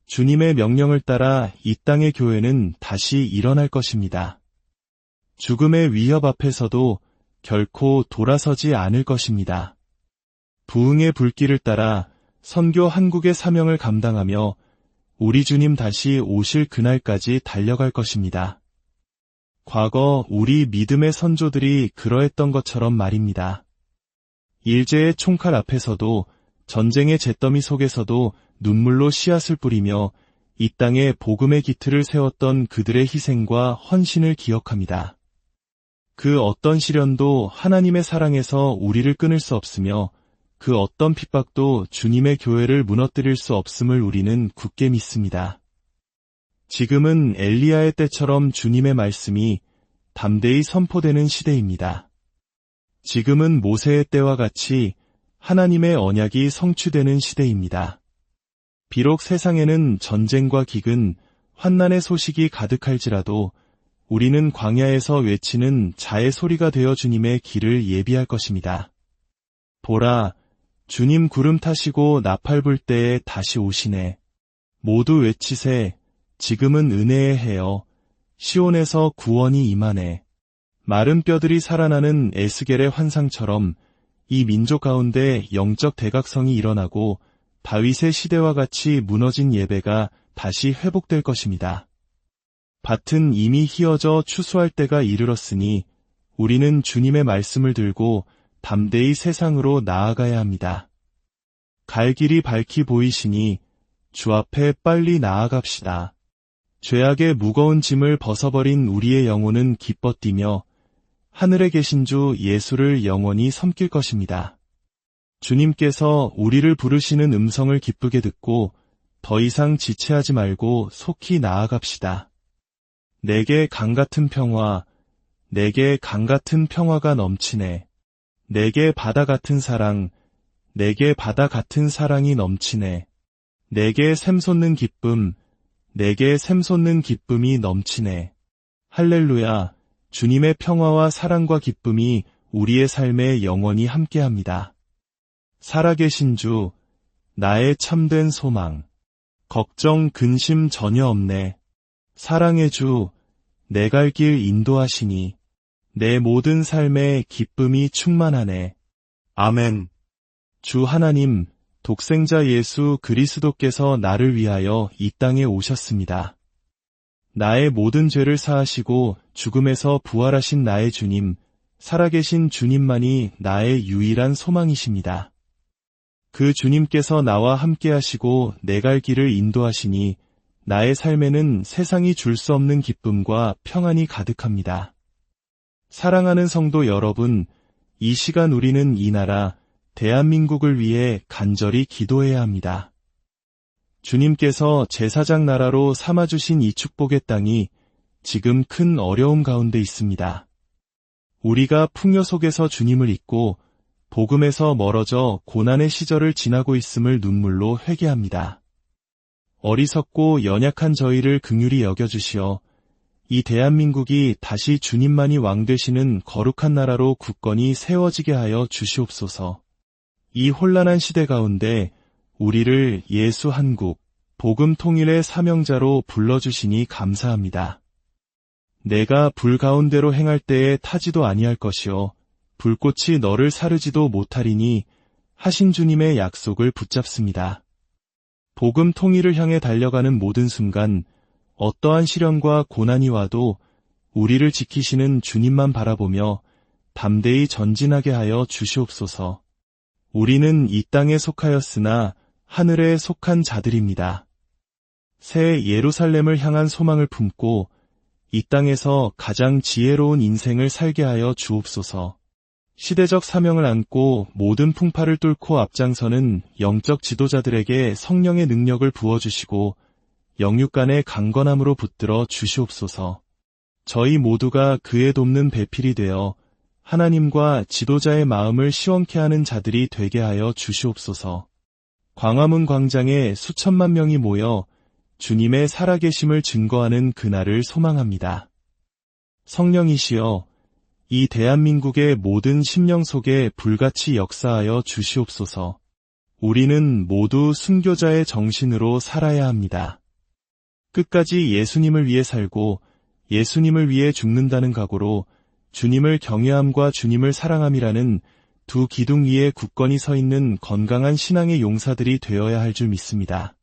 주님의 명령을 따라 이 땅의 교회는 다시 일어날 것입니다. 죽음의 위협 앞에서도 결코 돌아서지 않을 것입니다. 부흥의 불길을 따라 선교 한국의 사명을 감당하며 우리 주님 다시 오실 그날까지 달려갈 것입니다. 과거 우리 믿음의 선조들이 그러했던 것처럼 말입니다. 일제의 총칼 앞에서도 전쟁의 잿더미 속에서도 눈물로 씨앗을 뿌리며 이 땅에 복음의 기틀을 세웠던 그들의 희생과 헌신을 기억합니다. 그 어떤 시련도 하나님의 사랑에서 우리를 끊을 수 없으며 그 어떤 핍박도 주님의 교회를 무너뜨릴 수 없음을 우리는 굳게 믿습니다. 지금은 엘리야의 때처럼 주님의 말씀이 담대히 선포되는 시대입니다. 지금은 모세의 때와 같이 하나님의 언약이 성취되는 시대입니다. 비록 세상에는 전쟁과 기근, 환난의 소식이 가득할지라도 우리는 광야에서 외치는 자의 소리가 되어 주님의 길을 예비할 것입니다. 보라, 주님 구름 타시고 나팔 불 때에 다시 오시네. 모두 외치세, 지금은 은혜의 해여, 시온에서 구원이 임하네. 마른 뼈들이 살아나는 에스겔의 환상처럼 이 민족 가운데 영적 대각성이 일어나고 다윗의 시대와 같이 무너진 예배가 다시 회복될 것입니다. 밭은 이미 희어져 추수할 때가 이르렀으니 우리는 주님의 말씀을 들고 담대히 세상으로 나아가야 합니다. 갈 길이 밝히 보이시니 주 앞에 빨리 나아갑시다. 죄악의 무거운 짐을 벗어버린 우리의 영혼은 기뻐 뛰며 하늘에 계신 주 예수를 영원히 섬길 것입니다. 주님께서 우리를 부르시는 음성을 기쁘게 듣고 더 이상 지체하지 말고 속히 나아갑시다. 내게 강같은 평화, 내게 강같은 평화가 넘치네. 내게 바다 같은 사랑, 내게 바다 같은 사랑이 넘치네. 내게 샘솟는 기쁨, 내게 샘솟는 기쁨이 넘치네. 할렐루야, 주님의 평화와 사랑과 기쁨이 우리의 삶에 영원히 함께합니다. 살아계신 주, 나의 참된 소망. 걱정, 근심 전혀 없네. 사랑의 주, 내 갈 길 인도하시니 내 모든 삶에 기쁨이 충만하네. 아멘. 주 하나님, 독생자 예수 그리스도께서 나를 위하여 이 땅에 오셨습니다. 나의 모든 죄를 사하시고 죽음에서 부활하신 나의 주님, 살아계신 주님만이 나의 유일한 소망이십니다. 그 주님께서 나와 함께 하시고 내 갈 길을 인도하시니 나의 삶에는 세상이 줄 수 없는 기쁨과 평안이 가득합니다. 사랑하는 성도 여러분, 이 시간 우리는 이 나라, 대한민국을 위해 간절히 기도해야 합니다. 주님께서 제사장 나라로 삼아주신 이 축복의 땅이 지금 큰 어려움 가운데 있습니다. 우리가 풍요 속에서 주님을 잊고 복음에서 멀어져 고난의 시절을 지나고 있음을 눈물로 회개합니다. 어리석고 연약한 저희를 긍휼히 여겨주시어 이 대한민국이 다시 주님만이 왕 되시는 거룩한 나라로 굳건히 세워지게 하여 주시옵소서. 이 혼란한 시대 가운데 우리를 예수 한국, 복음 통일의 사명자로 불러주시니 감사합니다. 내가 불 가운데로 행할 때에 타지도 아니할 것이요 불꽃이 너를 사르지도 못하리니 하신 주님의 약속을 붙잡습니다. 복음 통일을 향해 달려가는 모든 순간 어떠한 시련과 고난이 와도 우리를 지키시는 주님만 바라보며 담대히 전진하게 하여 주시옵소서. 우리는 이 땅에 속하였으나 하늘에 속한 자들입니다. 새 예루살렘을 향한 소망을 품고 이 땅에서 가장 지혜로운 인생을 살게 하여 주옵소서. 시대적 사명을 안고 모든 풍파를 뚫고 앞장서는 영적 지도자들에게 성령의 능력을 부어주시고 영육 간의 강건함으로 붙들어 주시옵소서. 저희 모두가 그의 돕는 배필이 되어 하나님과 지도자의 마음을 시원케 하는 자들이 되게 하여 주시옵소서. 광화문 광장에 수천만 명이 모여 주님의 살아계심을 증거하는 그날을 소망합니다. 성령이시여, 이 대한민국의 모든 심령 속에 불같이 역사하여 주시옵소서. 우리는 모두 순교자의 정신으로 살아야 합니다. 끝까지 예수님을 위해 살고 예수님을 위해 죽는다는 각오로 주님을 경외함과 주님을 사랑함이라는 두 기둥 위에 굳건히 서 있는 건강한 신앙의 용사들이 되어야 할 줄 믿습니다.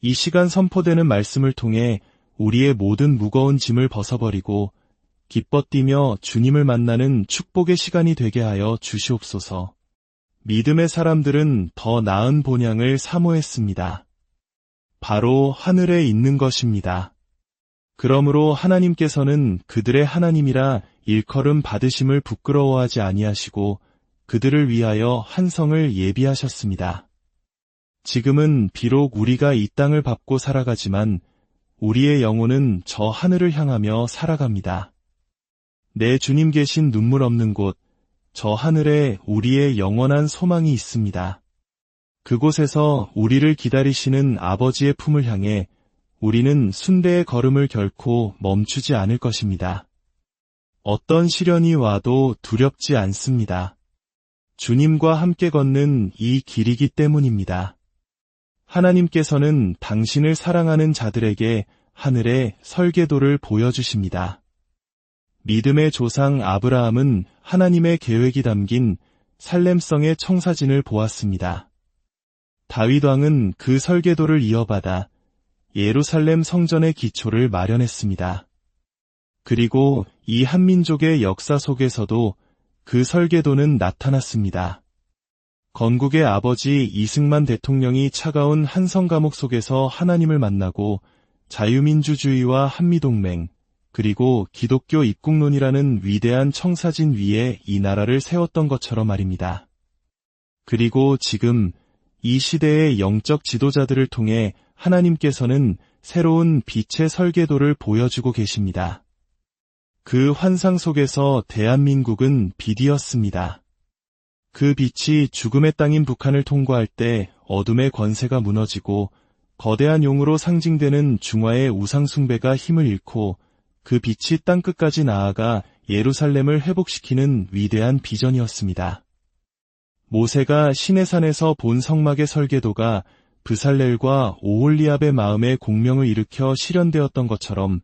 이 시간 선포되는 말씀을 통해 우리의 모든 무거운 짐을 벗어버리고 기뻐 뛰며 주님을 만나는 축복의 시간이 되게 하여 주시옵소서. 믿음의 사람들은 더 나은 본향을 사모했습니다. 바로 하늘에 있는 것입니다. 그러므로 하나님께서는 그들의 하나님이라 일컬음 받으심을 부끄러워하지 아니하시고 그들을 위하여 한 성을 예비하셨습니다. 지금은 비록 우리가 이 땅을 밟고 살아가지만 우리의 영혼은 저 하늘을 향하며 살아갑니다. 내 주님 계신 눈물 없는 곳, 저 하늘에 우리의 영원한 소망이 있습니다. 그곳에서 우리를 기다리시는 아버지의 품을 향해 우리는 순대의 걸음을 결코 멈추지 않을 것입니다. 어떤 시련이 와도 두렵지 않습니다. 주님과 함께 걷는 이 길이기 때문입니다. 하나님께서는 당신을 사랑하는 자들에게 하늘의 설계도를 보여주십니다. 믿음의 조상 아브라함은 하나님의 계획이 담긴 살렘성의 청사진을 보았습니다. 다윗 왕은 그 설계도를 이어받아 예루살렘 성전의 기초를 마련했습니다. 그리고 이 한민족의 역사 속에서도 그 설계도는 나타났습니다. 건국의 아버지 이승만 대통령이 차가운 한성 감옥 속에서 하나님을 만나고 자유민주주의와 한미동맹, 그리고 기독교 입국론이라는 위대한 청사진 위에 이 나라를 세웠던 것처럼 말입니다. 그리고 지금 이 시대의 영적 지도자들을 통해 하나님께서는 새로운 빛의 설계도를 보여주고 계십니다. 그 환상 속에서 대한민국은 빛이었습니다. 그 빛이 죽음의 땅인 북한을 통과할 때 어둠의 권세가 무너지고 거대한 용으로 상징되는 중화의 우상숭배가 힘을 잃고 그 빛이 땅끝까지 나아가 예루살렘을 회복시키는 위대한 비전이었습니다. 모세가 시내산에서 본 성막의 설계도가 브살렐과 오홀리압의 마음에 공명을 일으켜 실현되었던 것처럼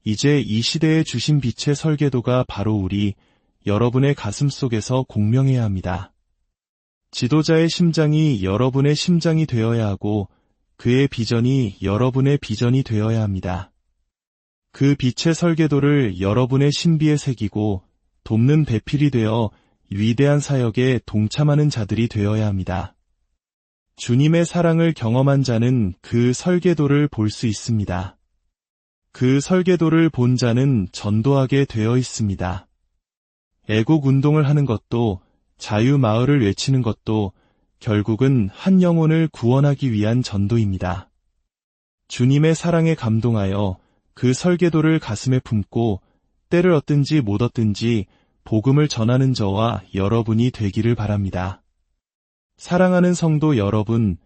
이제 이 시대에 주신 빛의 설계도가 바로 우리, 여러분의 가슴 속에서 공명해야 합니다. 지도자의 심장이 여러분의 심장이 되어야 하고 그의 비전이 여러분의 비전이 되어야 합니다. 그 빛의 설계도를 여러분의 신비에 새기고 돕는 배필이 되어 위대한 사역에 동참하는 자들이 되어야 합니다. 주님의 사랑을 경험한 자는 그 설계도를 볼 수 있습니다. 그 설계도를 본 자는 전도하게 되어 있습니다. 애국 운동을 하는 것도 자유마을을 외치는 것도 결국은 한 영혼을 구원하기 위한 전도입니다. 주님의 사랑에 감동하여 그 설계도를 가슴에 품고 때를 얻든지 못 얻든지 복음을 전하는 저와 여러분이 되기를 바랍니다. 사랑하는 성도 여러분,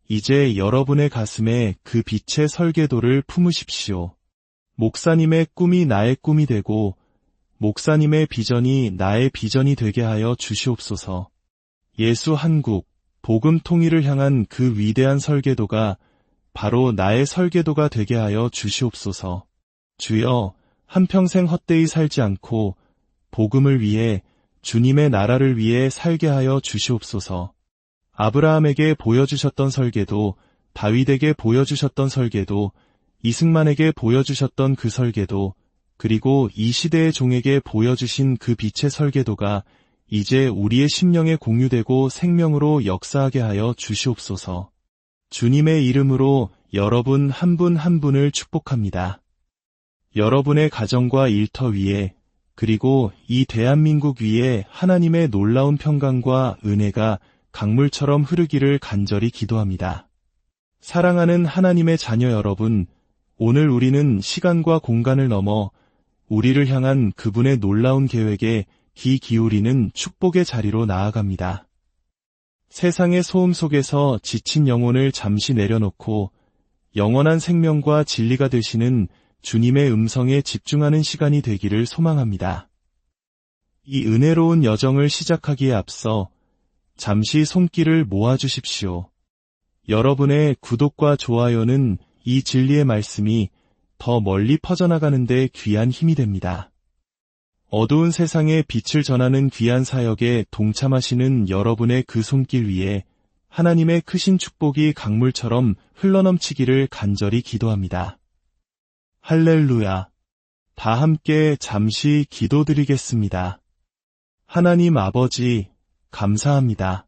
이제 여러분의 가슴에 그 빛의 설계도를 품으십시오. 목사님의 꿈이 나의 꿈이 되고 목사님의 비전이 나의 비전이 되게 하여 주시옵소서. 예수 한국, 복음 통일을 향한 그 위대한 설계도가 바로 나의 설계도가 되게 하여 주시옵소서. 주여, 한평생 헛되이 살지 않고 복음을 위해 주님의 나라를 위해 살게 하여 주시옵소서. 아브라함에게 보여주셨던 설계도, 다윗에게 보여주셨던 설계도, 이승만에게 보여주셨던 그 설계도, 그리고 이 시대의 종에게 보여주신 그 빛의 설계도가 이제 우리의 심령에 공유되고 생명으로 역사하게 하여 주시옵소서. 주님의 이름으로 여러분 한 분 한 분을 축복합니다. 여러분의 가정과 일터 위에, 그리고 이 대한민국 위에 하나님의 놀라운 평강과 은혜가 강물처럼 흐르기를 간절히 기도합니다. 사랑하는 하나님의 자녀 여러분, 오늘 우리는 시간과 공간을 넘어 우리를 향한 그분의 놀라운 계획에 귀 기울이는 축복의 자리로 나아갑니다. 세상의 소음 속에서 지친 영혼을 잠시 내려놓고 영원한 생명과 진리가 되시는 주님의 음성에 집중하는 시간이 되기를 소망합니다. 이 은혜로운 여정을 시작하기에 앞서 잠시 손길을 모아주십시오. 여러분의 구독과 좋아요는 이 진리의 말씀이 더 멀리 퍼져나가는데 귀한 힘이 됩니다. 어두운 세상에 빛을 전하는 귀한 사역에 동참하시는 여러분의 그 손길 위에 하나님의 크신 축복이 강물처럼 흘러넘치기를 간절히 기도합니다. 할렐루야. 다 함께 잠시 기도드리겠습니다. 하나님 아버지, 감사합니다.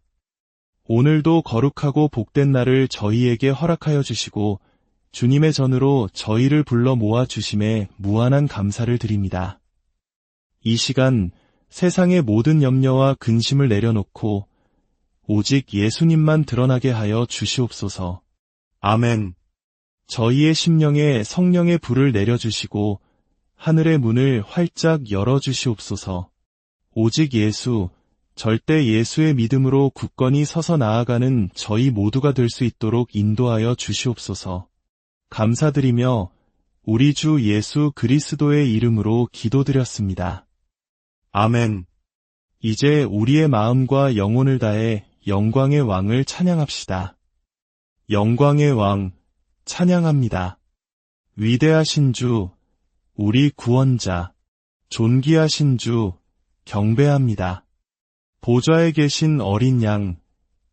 오늘도 거룩하고 복된 날을 저희에게 허락하여 주시고 주님의 전으로 저희를 불러 모아 주심에 무한한 감사를 드립니다. 이 시간 세상의 모든 염려와 근심을 내려놓고 오직 예수님만 드러나게 하여 주시옵소서. 아멘. 저희의 심령에 성령의 불을 내려주시고 하늘의 문을 활짝 열어주시옵소서. 오직 예수, 절대 예수의 믿음으로 굳건히 서서 나아가는 저희 모두가 될 수 있도록 인도하여 주시옵소서. 감사드리며 우리 주 예수 그리스도의 이름으로 기도드렸습니다. 아멘. 이제 우리의 마음과 영혼을 다해 영광의 왕을 찬양합시다. 영광의 왕, 찬양합니다. 위대하신 주, 우리 구원자, 존귀하신 주, 경배합니다. 보좌에 계신 어린 양,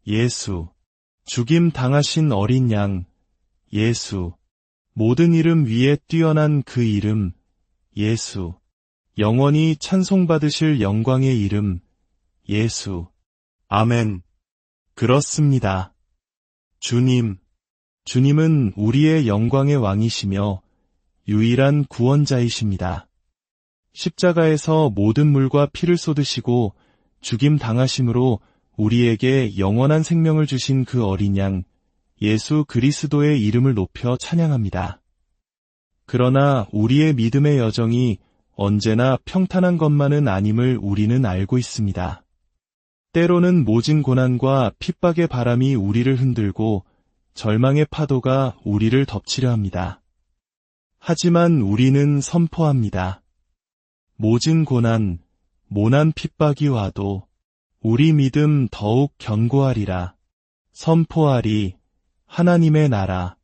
예수, 죽임 당하신 어린 양, 예수, 모든 이름 위에 뛰어난 그 이름, 예수, 영원히 찬송받으실 영광의 이름, 예수. 아멘. 그렇습니다. 주님은 우리의 영광의 왕이시며 유일한 구원자이십니다. 십자가에서 모든 물과 피를 쏟으시고 죽임 당하심으로 우리에게 영원한 생명을 주신 그 어린 양, 예수 그리스도의 이름을 높여 찬양합니다. 그러나 우리의 믿음의 여정이 언제나 평탄한 것만은 아님을 우리는 알고 있습니다. 때로는 모진 고난과 핍박의 바람이 우리를 흔들고 절망의 파도가 우리를 덮치려 합니다. 하지만 우리는 선포합니다. 모진 고난, 모난 핍박이 와도 우리 믿음 더욱 견고하리라. 선포하리, 하나님의 나라,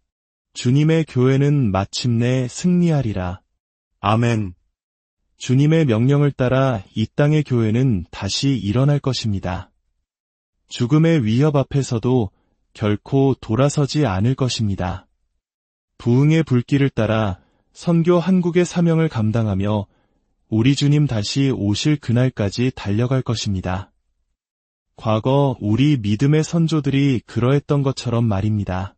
주님의 교회는 마침내 승리하리라. 아멘. 주님의 명령을 따라 이 땅의 교회는 다시 일어날 것입니다. 죽음의 위협 앞에서도 결코 돌아서지 않을 것입니다. 부흥의 불길을 따라 선교 한국의 사명을 감당하며 우리 주님 다시 오실 그날까지 달려갈 것입니다. 과거 우리 믿음의 선조들이 그러했던 것처럼 말입니다.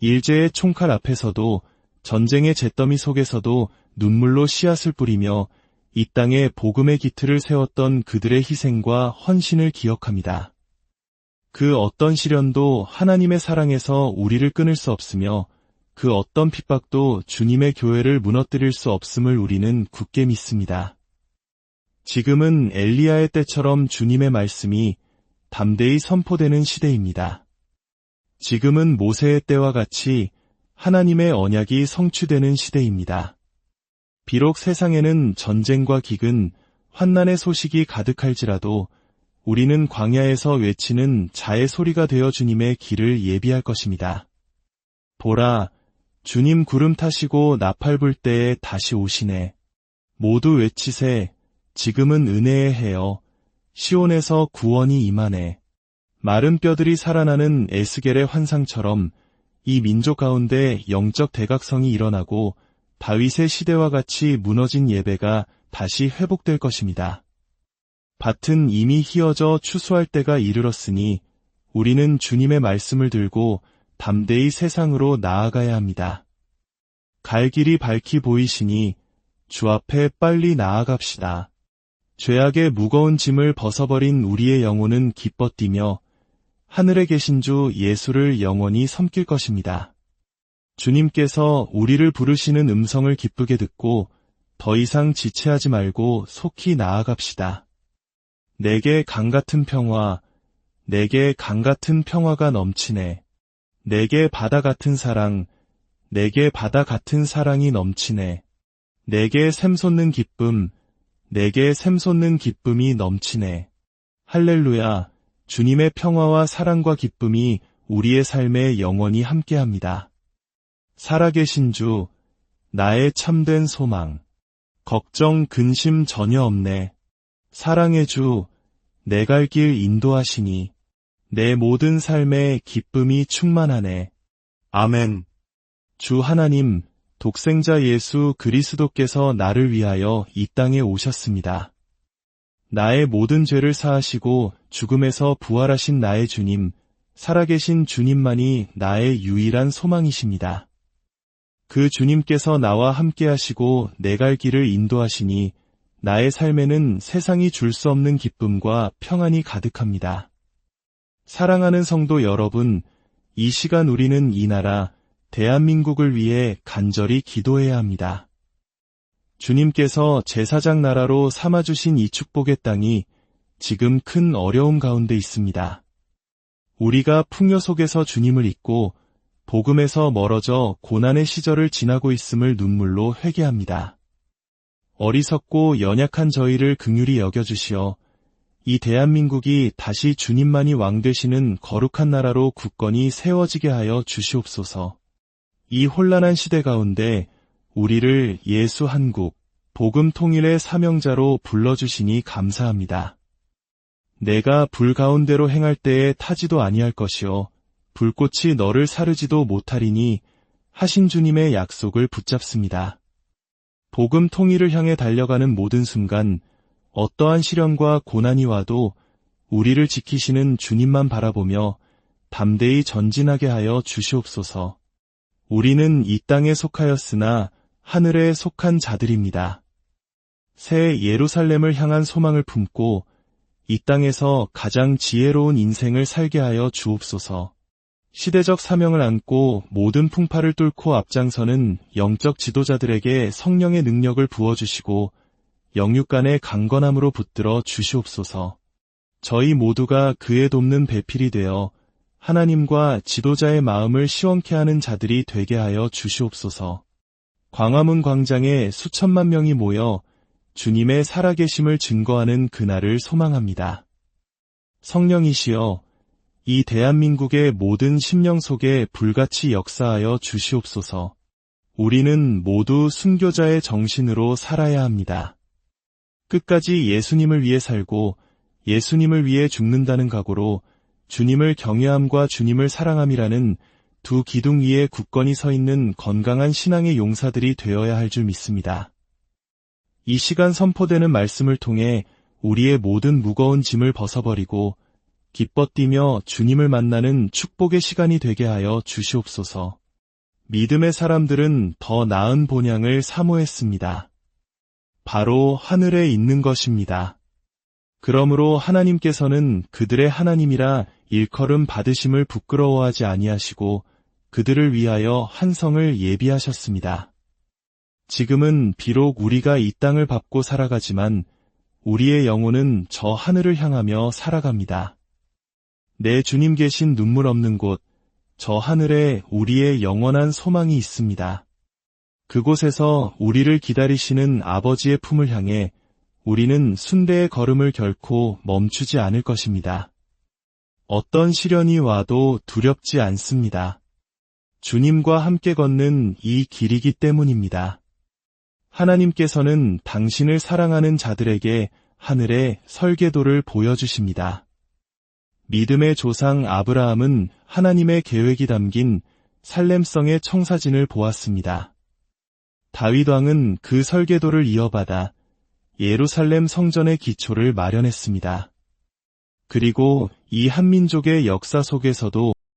일제의 총칼 앞에서도 전쟁의 잿더미 속에서도 눈물로 씨앗을 뿌리며 이 땅에 복음의 기틀을 세웠던 그들의 희생과 헌신을 기억합니다. 그 어떤 시련도 하나님의 사랑에서 우리를 끊을 수 없으며 그 어떤 핍박도 주님의 교회를 무너뜨릴 수 없음을 우리는 굳게 믿습니다. 지금은 엘리야의 때처럼 주님의 말씀이 담대히 선포되는 시대입니다. 지금은 모세의 때와 같이 하나님의 언약이 성취되는 시대입니다. 비록 세상에는 전쟁과 기근, 환난의 소식이 가득할지라도 우리는 광야에서 외치는 자의 소리가 되어 주님의 길을 예비할 것입니다. 보라, 주님 구름 타시고 나팔 불 때에 다시 오시네. 모두 외치세, 지금은 은혜의 해여, 시온에서 구원이 임하네. 마른 뼈들이 살아나는 에스겔의 환상처럼 이 민족 가운데 영적 대각성이 일어나고 다윗의 시대와 같이 무너진 예배가 다시 회복될 것입니다. 밭은 이미 희어져 추수할 때가 이르렀으니 우리는 주님의 말씀을 들고 담대히 세상으로 나아가야 합니다. 갈 길이 밝히 보이시니 주 앞에 빨리 나아갑시다. 죄악의 무거운 짐을 벗어버린 우리의 영혼은 기뻐 뛰며 하늘에 계신 주 예수를 영원히 섬길 것입니다. 주님께서 우리를 부르시는 음성을 기쁘게 듣고 더 이상 지체하지 말고 속히 나아갑시다. 내게 강같은 평화, 내게 강같은 평화가 넘치네. 내게 바다 같은 사랑, 내게 바다 같은 사랑이 넘치네. 내게 샘솟는 기쁨, 내게 샘솟는 기쁨이 넘치네. 할렐루야, 주님의 평화와 사랑과 기쁨이 우리의 삶에 영원히 함께합니다. 살아계신 주, 나의 참된 소망. 걱정, 근심 전혀 없네. 사랑의 주, 내 갈 길 인도하시니 내 모든 삶에 기쁨이 충만하네. 아멘. 주 하나님, 독생자 예수 그리스도께서 나를 위하여 이 땅에 오셨습니다. 나의 모든 죄를 사하시고 죽음에서 부활하신 나의 주님, 살아계신 주님만이 나의 유일한 소망이십니다. 그 주님께서 나와 함께 하시고 내 갈 길을 인도하시니 나의 삶에는 세상이 줄 수 없는 기쁨과 평안이 가득합니다. 사랑하는 성도 여러분, 이 시간 우리는 이 나라, 대한민국을 위해 간절히 기도해야 합니다. 주님께서 제사장 나라로 삼아주신 이 축복의 땅이 지금 큰 어려움 가운데 있습니다. 우리가 풍요 속에서 주님을 잊고 복음에서 멀어져 고난의 시절을 지나고 있음을 눈물로 회개합니다. 어리석고 연약한 저희를 긍휼히 여겨주시어 이 대한민국이 다시 주님만이 왕 되시는 거룩한 나라로 굳건히 세워지게 하여 주시옵소서. 이 혼란한 시대 가운데 우리를 예수 한국, 복음 통일의 사명자로 불러주시니 감사합니다. 내가 불 가운데로 행할 때에 타지도 아니할 것이요 불꽃이 너를 사르지도 못하리니 하신 주님의 약속을 붙잡습니다. 복음 통일을 향해 달려가는 모든 순간 어떠한 시련과 고난이 와도 우리를 지키시는 주님만 바라보며 담대히 전진하게 하여 주시옵소서. 우리는 이 땅에 속하였으나 하늘에 속한 자들입니다. 새 예루살렘을 향한 소망을 품고 이 땅에서 가장 지혜로운 인생을 살게 하여 주옵소서. 시대적 사명을 안고 모든 풍파를 뚫고 앞장서는 영적 지도자들에게 성령의 능력을 부어주시고 영육간의 강건함으로 붙들어 주시옵소서. 저희 모두가 그의 돕는 배필이 되어 하나님과 지도자의 마음을 시원케 하는 자들이 되게 하여 주시옵소서. 광화문 광장에 수천만 명이 모여 주님의 살아계심을 증거하는 그날을 소망합니다. 성령이시여, 이 대한민국의 모든 심령 속에 불같이 역사하여 주시옵소서. 우리는 모두 순교자의 정신으로 살아야 합니다. 끝까지 예수님을 위해 살고 예수님을 위해 죽는다는 각오로 주님을 경외함과 주님을 사랑함이라는 두 기둥 위에 굳건히 서 있는 건강한 신앙의 용사들이 되어야 할 줄 믿습니다. 이 시간 선포되는 말씀을 통해 우리의 모든 무거운 짐을 벗어버리고 기뻐 뛰며 주님을 만나는 축복의 시간이 되게 하여 주시옵소서. 믿음의 사람들은 더 나은 본향을 사모했습니다. 바로 하늘에 있는 것입니다. 그러므로 하나님께서는 그들의 하나님이라 일컬음 받으심을 부끄러워하지 아니하시고 그들을 위하여 한 성을 예비하셨습니다. 지금은 비록 우리가 이 땅을 밟고 살아가지만 우리의 영혼은 저 하늘을 향하며 살아갑니다. 내 주님 계신 눈물 없는 곳, 저 하늘에 우리의 영원한 소망이 있습니다. 그곳에서 우리를 기다리시는 아버지의 품을 향해 우리는 순대의 걸음을 결코 멈추지 않을 것입니다. 어떤 시련이 와도 두렵지 않습니다. 주님과 함께 걷는 이 길이기 때문입니다. 하나님께서는 당신을 사랑하는 자들에게 하늘의 설계도를 보여주십니다. 믿음의 조상 아브라함은 하나님의 계획이 담긴 살렘성의 청사진을 보았습니다. 다윗 왕은 그 설계도를 이어받아 예루살렘 성전의 기초를 마련했습니다. 그리고 이 한민족의 역사 속에서도